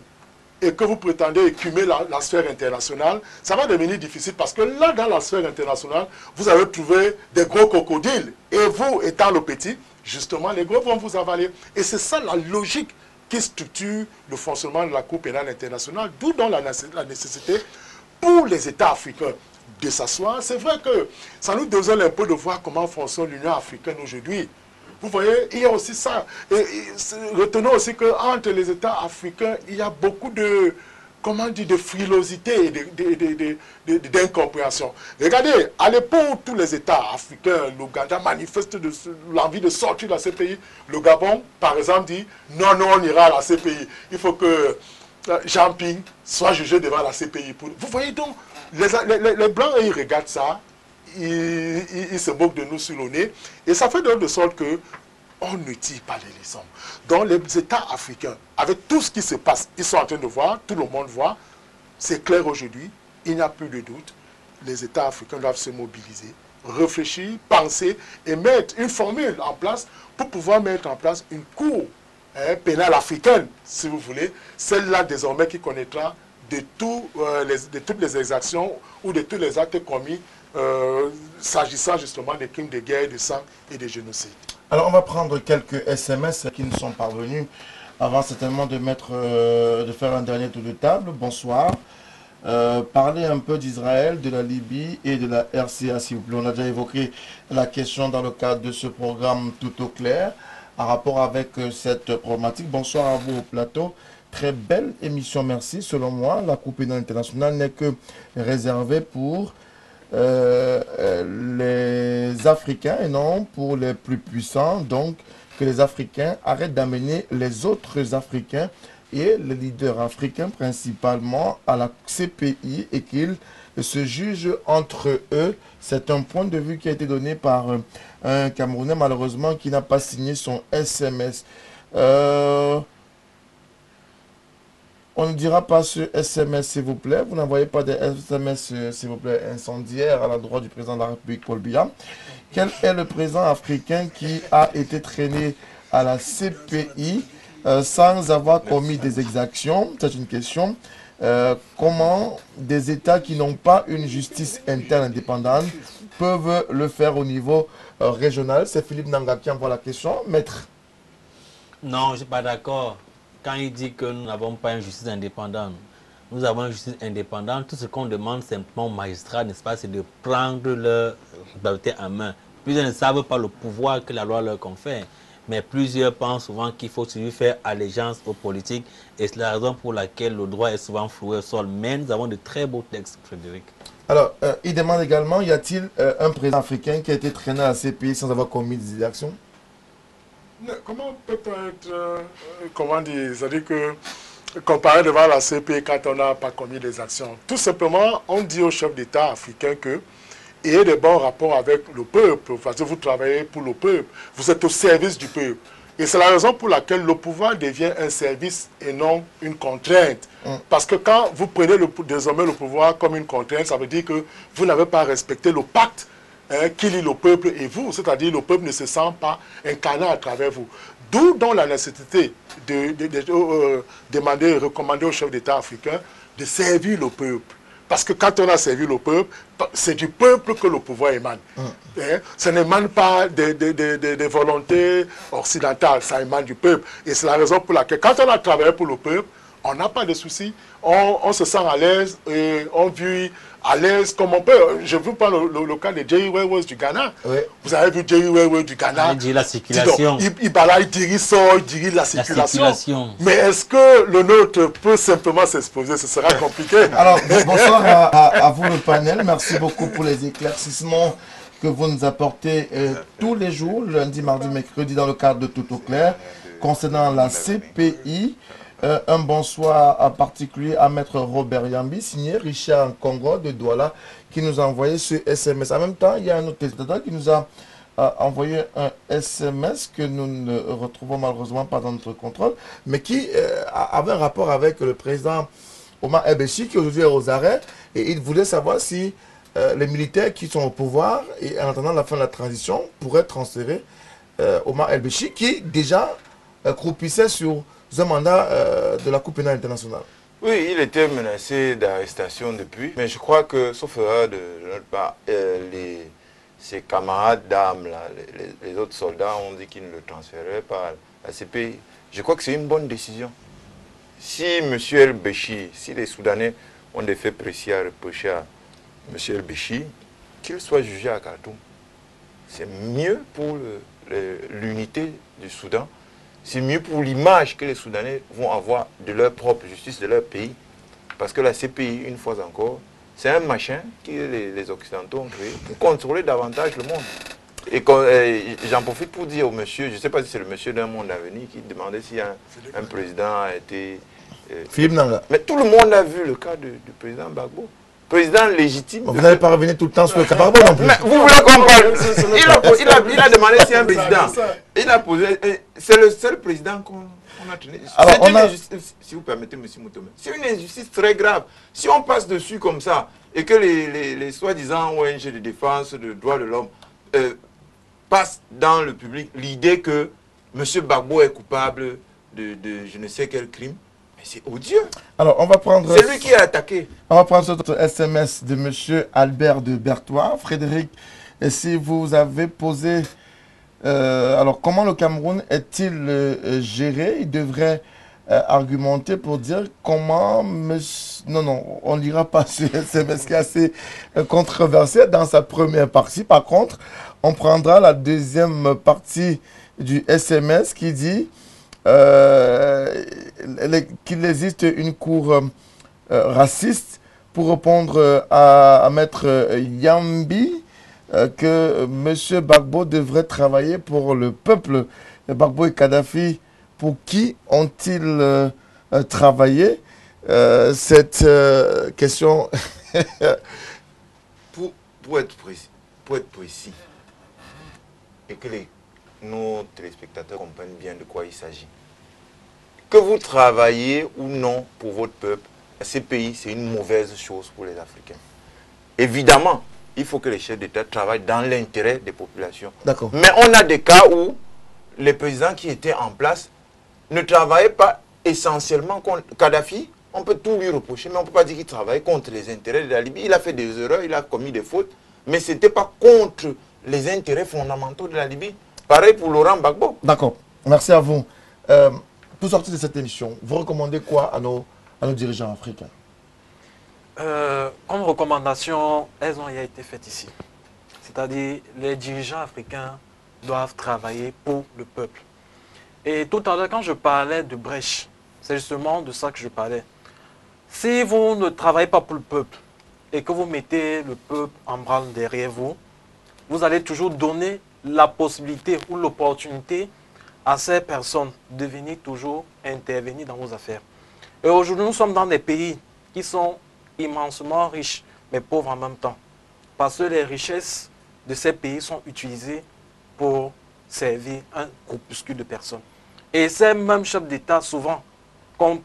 et que vous prétendez écumer la sphère internationale, ça va devenir difficile parce que là, dans la sphère internationale, vous avez trouvé des gros crocodiles. Et vous, étant le petit, justement, les gros vont vous avaler. Et c'est ça la logique qui structure le fonctionnement de la Cour pénale internationale, d'où donc la nécessité pour les États africains de s'asseoir. C'est vrai que ça nous désole un peu de voir comment fonctionne l'Union africaine aujourd'hui. Vous voyez, il y a aussi ça. Et retenons aussi qu'entre les États africains, il y a beaucoup de, comment dire, de frilosité et d'incompréhension. Regardez, à l'époque où tous les États africains, l'Ouganda manifeste l'envie de sortir de la CPI, le Gabon, par exemple, dit non, non, on ira à la CPI. Il faut que Jean Ping soit jugé devant la CPI. Vous voyez donc, les Blancs, ils regardent ça, ils se moquent de nous sur le nez, et ça fait de sorte que on ne tire pas les leçons. Donc les États africains, avec tout ce qui se passe, ils sont en train de voir, tout le monde voit, c'est clair aujourd'hui, il n'y a plus de doute, les États africains doivent se mobiliser réfléchir, penser et mettre une formule en place pour pouvoir mettre en place une cour pénale africaine, si vous voulez, celle-là désormais qui connaîtra de toutes les exactions ou de tous les actes commis s'agissant justement des crimes de guerre, de sang et de génocide. Alors on va prendre quelques SMS qui nous sont parvenus avant certainement de faire un dernier tour de table. Bonsoir. Parler un peu d'Israël, de la Libye et de la RCA, s'il vous plaît. On a déjà évoqué la question dans le cadre de ce programme Tout au clair, en rapport avec cette problématique. Bonsoir à vous au plateau. Très belle émission, merci. Selon moi, la Coupe pénale internationale n'est que réservée pour les Africains et non pour les plus puissants. Donc, que les Africains arrêtent d'amener les autres Africains et les leaders africains principalement à la CPI et qu'ils se jugent entre eux. C'est un point de vue qui a été donné par un Camerounais malheureusement qui n'a pas signé son SMS. On ne dira pas ce SMS s'il vous plaît. Vous n'envoyez pas des SMS s'il vous plaît incendiaires à l'endroit du président de la République Paul Biya. Quel est le président africain qui a été traîné à la CPI sans avoir commis des exactions? C'est une question. Comment des États qui n'ont pas une justice interne indépendante peuvent le faire au niveau régional? C'est Philippe Nanga qui envoie la question. Maître. Non, je ne suis pas d'accord. Quand il dit que nous n'avons pas une justice indépendante, nous avons une justice indépendante. Tout ce qu'on demande simplement aux magistrats, n'est-ce pas, c'est de prendre leur liberté en main. Plusieurs ne savent pas le pouvoir que la loi leur confère. Mais plusieurs pensent souvent qu'il faut toujours faire allégeance aux politiques. Et c'est la raison pour laquelle le droit est souvent floué au sol. Mais nous avons de très beaux textes, Frédéric. Alors, il demande également, y a-t-il un président africain qui a été traîné à la CPI sans avoir commis des actions? Comment peut-on être, comment dire, c'est-à-dire que comparer devant la CPI quand on n'a pas commis des actions? Tout simplement, on dit aux chefs d'État africains que ayez des bons rapports avec le peuple, parce que vous travaillez pour le peuple, vous êtes au service du peuple. Et c'est la raison pour laquelle le pouvoir devient un service et non une contrainte. Parce que quand vous prenez désormais le pouvoir comme une contrainte, ça veut dire que vous n'avez pas respecté le pacte qui lie le peuple et vous, c'est-à-dire le peuple ne se sent pas incarné à travers vous. D'où donc la nécessité de demander, recommander aux chefs d'État africains de servir le peuple. Parce que quand on a servi le peuple, c'est du peuple que le pouvoir émane. Ça n'émane pas des volontés occidentales, ça émane du peuple. Et c'est la raison pour laquelle, quand on a travaillé pour le peuple, on n'a pas de soucis, on se sent à l'aise et on vit à l'aise comme on peut. Je vous parle le cas de Jerry Weah du Ghana. Oui. Vous avez vu Jerry Weah du Ghana. Il dit la circulation. Il dirige la circulation. Mais est-ce que le nôtre peut simplement s'exposer? Ce sera compliqué. Alors, bonsoir à vous le panel. Merci beaucoup pour les éclaircissements que vous nous apportez tous les jours, lundi, mardi, mercredi, dans le cadre de Tout au clair, concernant la CPI. Un bonsoir particulier à Maître Robert Yambi, signé Richard Congo de Douala, qui nous a envoyé ce SMS. En même temps, il y a un autre téléspectateur qui nous a envoyé un SMS que nous ne retrouvons malheureusement pas dans notre contrôle, mais qui avait un rapport avec le président Omar El-Béchi, qui aujourd'hui est aux arrêts, et il voulait savoir si les militaires qui sont au pouvoir, et en attendant la fin de la transition, pourraient transférer Omar El-Béchi, qui déjà croupissait sur un mandat de la Coupe pénale internationale. Oui, il était menacé d'arrestation depuis, mais je crois que, sauf erreur de notre part, ses camarades d'armes, les autres soldats, ont dit qu'ils ne le transféraient pas à la CPI. Je crois que c'est une bonne décision. Si M. El-Béchi, si les Soudanais ont des faits précis à reprocher à M. El-Béchi, qu'il soit jugé à Khartoum. C'est mieux pour l'unité du Soudan. C'est mieux pour l'image que les Soudanais vont avoir de leur propre justice, de leur pays. Parce que la CPI, une fois encore, c'est un machin que les Occidentaux ont créé pour contrôler davantage le monde. Et j'en profite pour dire au monsieur, je ne sais pas si c'est le monsieur d'un monde à venir qui demandait si un président a été... Philippe Nanga. Mais tout le monde a vu le cas du président Gbagbo. président légitime. Vous n'allez pas revenir tout le temps sur le cas Gbagbo non plus. Mais vous voulez qu'on parle. Il a demandé si un président. Il a posé. C'est le seul président qu'on a tenu. C'est une injustice, si vous permettez, M. Moutomé. C'est une injustice très grave. Si on passe dessus comme ça, et que les soi-disant ONG de défense des droits de l'homme passent dans le public l'idée que M. Gbagbo est coupable de je ne sais quel crime, mais c'est odieux. Alors, on va prendre... C'est lui qui a attaqué. On va prendre ce SMS de M. Albert de Berthois. Frédéric, et si vous avez posé... alors, comment le Cameroun est-il géré? Il devrait argumenter pour dire comment... Non, on ne lira pas ce SMS qui est assez controversé dans sa première partie. Par contre, on prendra la deuxième partie du SMS qui dit qu'il existe une cour raciste pour répondre à Maître Yambi que M. Gbagbo devrait travailler pour le peuple. Gbagbo et Kadhafi, pour qui ont-ils travaillé? Cette question... pour être précis, et que nos téléspectateurs comprennent bien de quoi il s'agit. Que vous travaillez ou non pour votre peuple, ces pays, c'est une mauvaise chose pour les Africains. Évidemment, il faut que les chefs d'État travaillent dans l'intérêt des populations. D'accord. Mais on a des cas où les présidents qui étaient en place ne travaillaient pas essentiellement contre Kadhafi. On peut tout lui reprocher, mais on ne peut pas dire qu'il travaillait contre les intérêts de la Libye. Il a fait des erreurs, il a commis des fautes, mais ce n'était pas contre les intérêts fondamentaux de la Libye. Pareil pour Laurent Gbagbo. D'accord. Merci à vous. Pour sortir de cette émission, vous recommandez quoi à nos dirigeants africains? Comme recommandation, elles ont été faites ici. C'est-à-dire, les dirigeants africains doivent travailler pour le peuple. Et tout à l'heure, quand je parlais de brèche, c'est justement de ça que je parlais. Si vous ne travaillez pas pour le peuple et que vous mettez le peuple en branle derrière vous, vous allez toujours donner la possibilité ou l'opportunité à ces personnes de venir toujours intervenir dans vos affaires. Et aujourd'hui, nous sommes dans des pays qui sont immensement riches, mais pauvres en même temps. Parce que les richesses de ces pays sont utilisées pour servir un groupuscule de personnes. Et ces mêmes chefs d'État, souvent, qu'on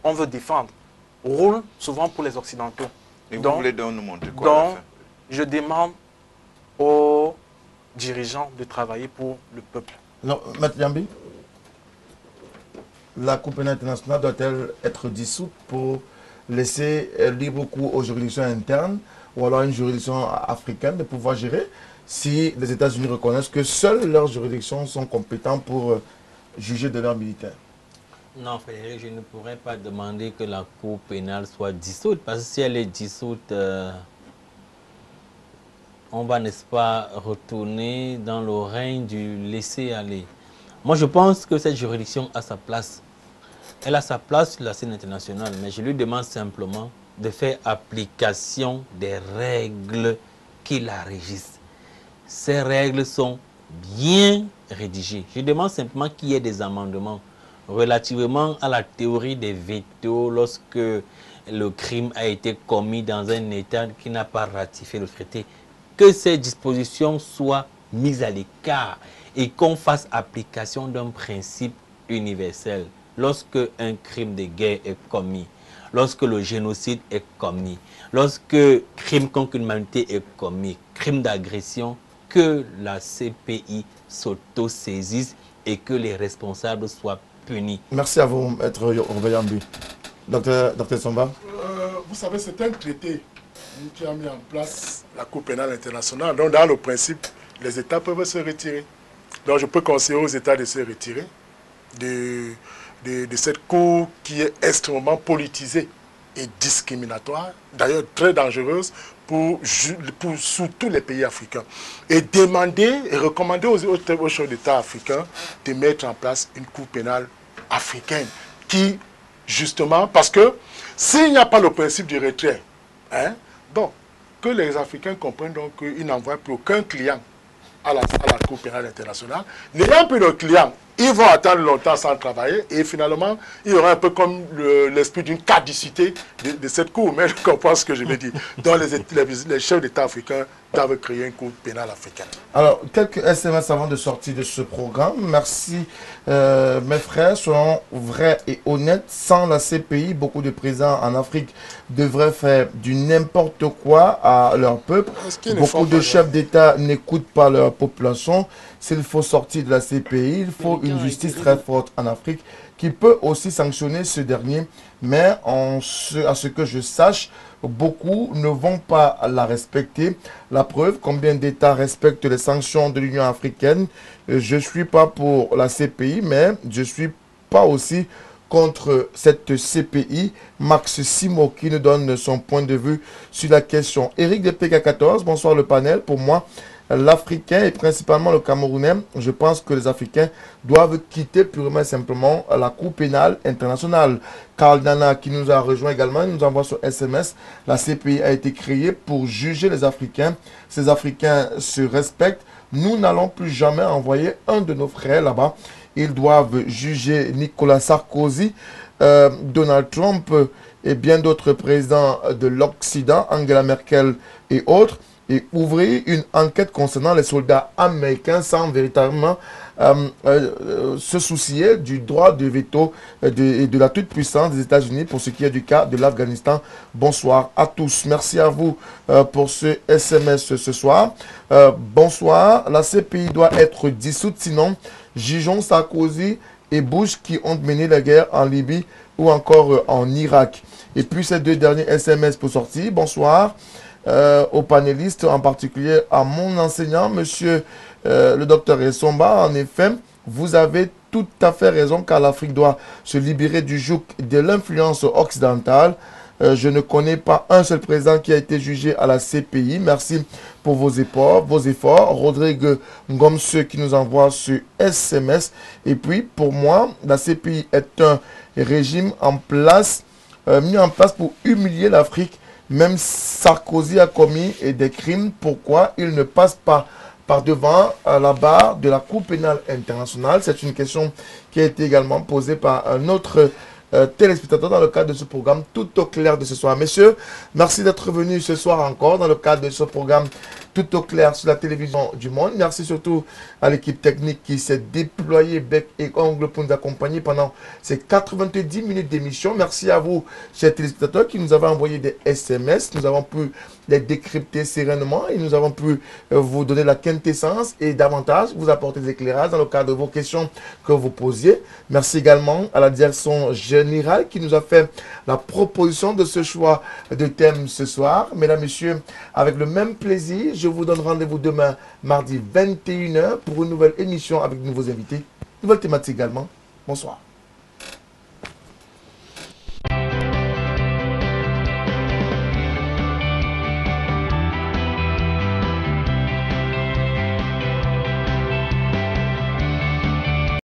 veut défendre, roulent souvent pour les Occidentaux. Et vous voulez donc nous montrer quoi? Donc, je demande aux dirigeants de travailler pour le peuple. Non, Maître Yambi, la Cour pénale internationale doit-elle être dissoute pour laisser libre cours aux juridictions internes ou alors une juridiction africaine de pouvoir gérer si les États-Unis reconnaissent que seules leurs juridictions sont compétentes pour juger de leurs militaires? Non, Frédéric, je ne pourrais pas demander que la Cour pénale soit dissoute, parce que si elle est dissoute, on va, n'est-ce pas, retourner dans le règne du laisser-aller. Moi, je pense que cette juridiction a sa place. Elle a sa place sur la scène internationale, mais je lui demande simplement de faire application des règles qui la régissent. Ces règles sont bien rédigées. Je demande simplement qu'il y ait des amendements relativement à la théorie des vétos lorsque le crime a été commis dans un État qui n'a pas ratifié le traité. Que ces dispositions soient mises à l'écart et qu'on fasse application d'un principe universel. Lorsque un crime de guerre est commis, lorsque le génocide est commis, lorsque crime contre l'humanité est commis, crime d'agression, que la CPI s'auto-saisisse et que les responsables soient punis. Merci à vous, Maître Robert Yambi. Docteur Somba. Vous savez, c'est un traité qui a mis en place la Cour pénale internationale. Donc, dans le principe, les États peuvent se retirer. Donc, je peux conseiller aux États de se retirer de cette Cour qui est extrêmement politisée et discriminatoire, d'ailleurs très dangereuse pour surtout les pays africains. Et demander et recommander aux chefs d'État africains de mettre en place une Cour pénale africaine qui, justement, parce que s'il n'y a pas le principe du retrait, donc, que les Africains comprennent donc qu'ils n'envoient plus aucun client à la Cour pénale internationale. N'ayant plus de clients ils vont attendre longtemps sans travailler et finalement, il y aura un peu comme l'esprit d'une caducité de cette cour. Mais je comprends ce que je veux dire. Donc les chefs d'État africains doivent créer une cour pénale africaine. Alors, quelques SMS avant de sortir de ce programme. Merci, mes frères. Soyons vrais et honnêtes. Sans la CPI, beaucoup de présidents en Afrique devraient faire du n'importe quoi à leur peuple. Beaucoup de chefs d'État n'écoutent pas leur population. S'il faut sortir de la CPI, il faut une justice très forte en Afrique qui peut aussi sanctionner ce dernier. Mais à ce que je sache, beaucoup ne vont pas la respecter. La preuve, combien d'États respectent les sanctions de l'Union africaine. Je ne suis pas pour la CPI, mais je ne suis pas aussi contre cette CPI. Max Simo qui nous donne son point de vue sur la question. Eric de PK14, bonsoir le panel. Pour moi, l'Africain et principalement le Camerounais, je pense que les Africains doivent quitter purement et simplement la Cour pénale internationale. Karl Nana qui nous a rejoint également, il nous envoie sur SMS, la CPI a été créée pour juger les Africains. Ces Africains se respectent. Nous n'allons plus jamais envoyer un de nos frères là-bas. Ils doivent juger Nicolas Sarkozy, Donald Trump et bien d'autres présidents de l'Occident, Angela Merkel et autres, et ouvrir une enquête concernant les soldats américains sans véritablement se soucier du droit de veto et de la toute-puissance des États-Unis pour ce qui est du cas de l'Afghanistan. Bonsoir à tous. Merci à vous pour ce SMS ce soir. Bonsoir. La CPI doit être dissoute, sinon jugeons Sarkozy et Bush qui ont mené la guerre en Libye ou encore en Irak. Et puis ces deux derniers SMS pour sortir. Bonsoir. Aux panélistes, en particulier à mon enseignant, monsieur le docteur Essomba. En effet, vous avez tout à fait raison car l'Afrique doit se libérer du joug de l'influence occidentale. Je ne connais pas un seul président qui a été jugé à la CPI. Merci pour vos efforts. Rodrigue Ngomse qui nous envoie ce SMS. Et puis, pour moi, la CPI est un régime mis en place pour humilier l'Afrique. Même Sarkozy a commis des crimes. Pourquoi il ne passe pas par devant la barre de la Cour pénale internationale? C'est une question qui a été également posée par un autre téléspectateurs dans le cadre de ce programme Tout au clair de ce soir. Messieurs, merci d'être venus ce soir encore dans le cadre de ce programme Tout au clair sur la télévision du monde. Merci surtout à l'équipe technique qui s'est déployée bec et ongle pour nous accompagner pendant ces 90 minutes d'émission. Merci à vous, chers téléspectateurs, qui nous avez envoyé des SMS. Nous avons pu les décrypter sereinement et nous avons pu vous donner la quintessence et davantage vous apporter des éclairages dans le cadre de vos questions que vous posiez. Merci également à la direction générale qui nous a fait la proposition de ce choix de thème ce soir. Mesdames, Messieurs, avec le même plaisir, je vous donne rendez-vous demain, mardi 21h, pour une nouvelle émission avec de nouveaux invités. Nouvelle thématique également. Bonsoir.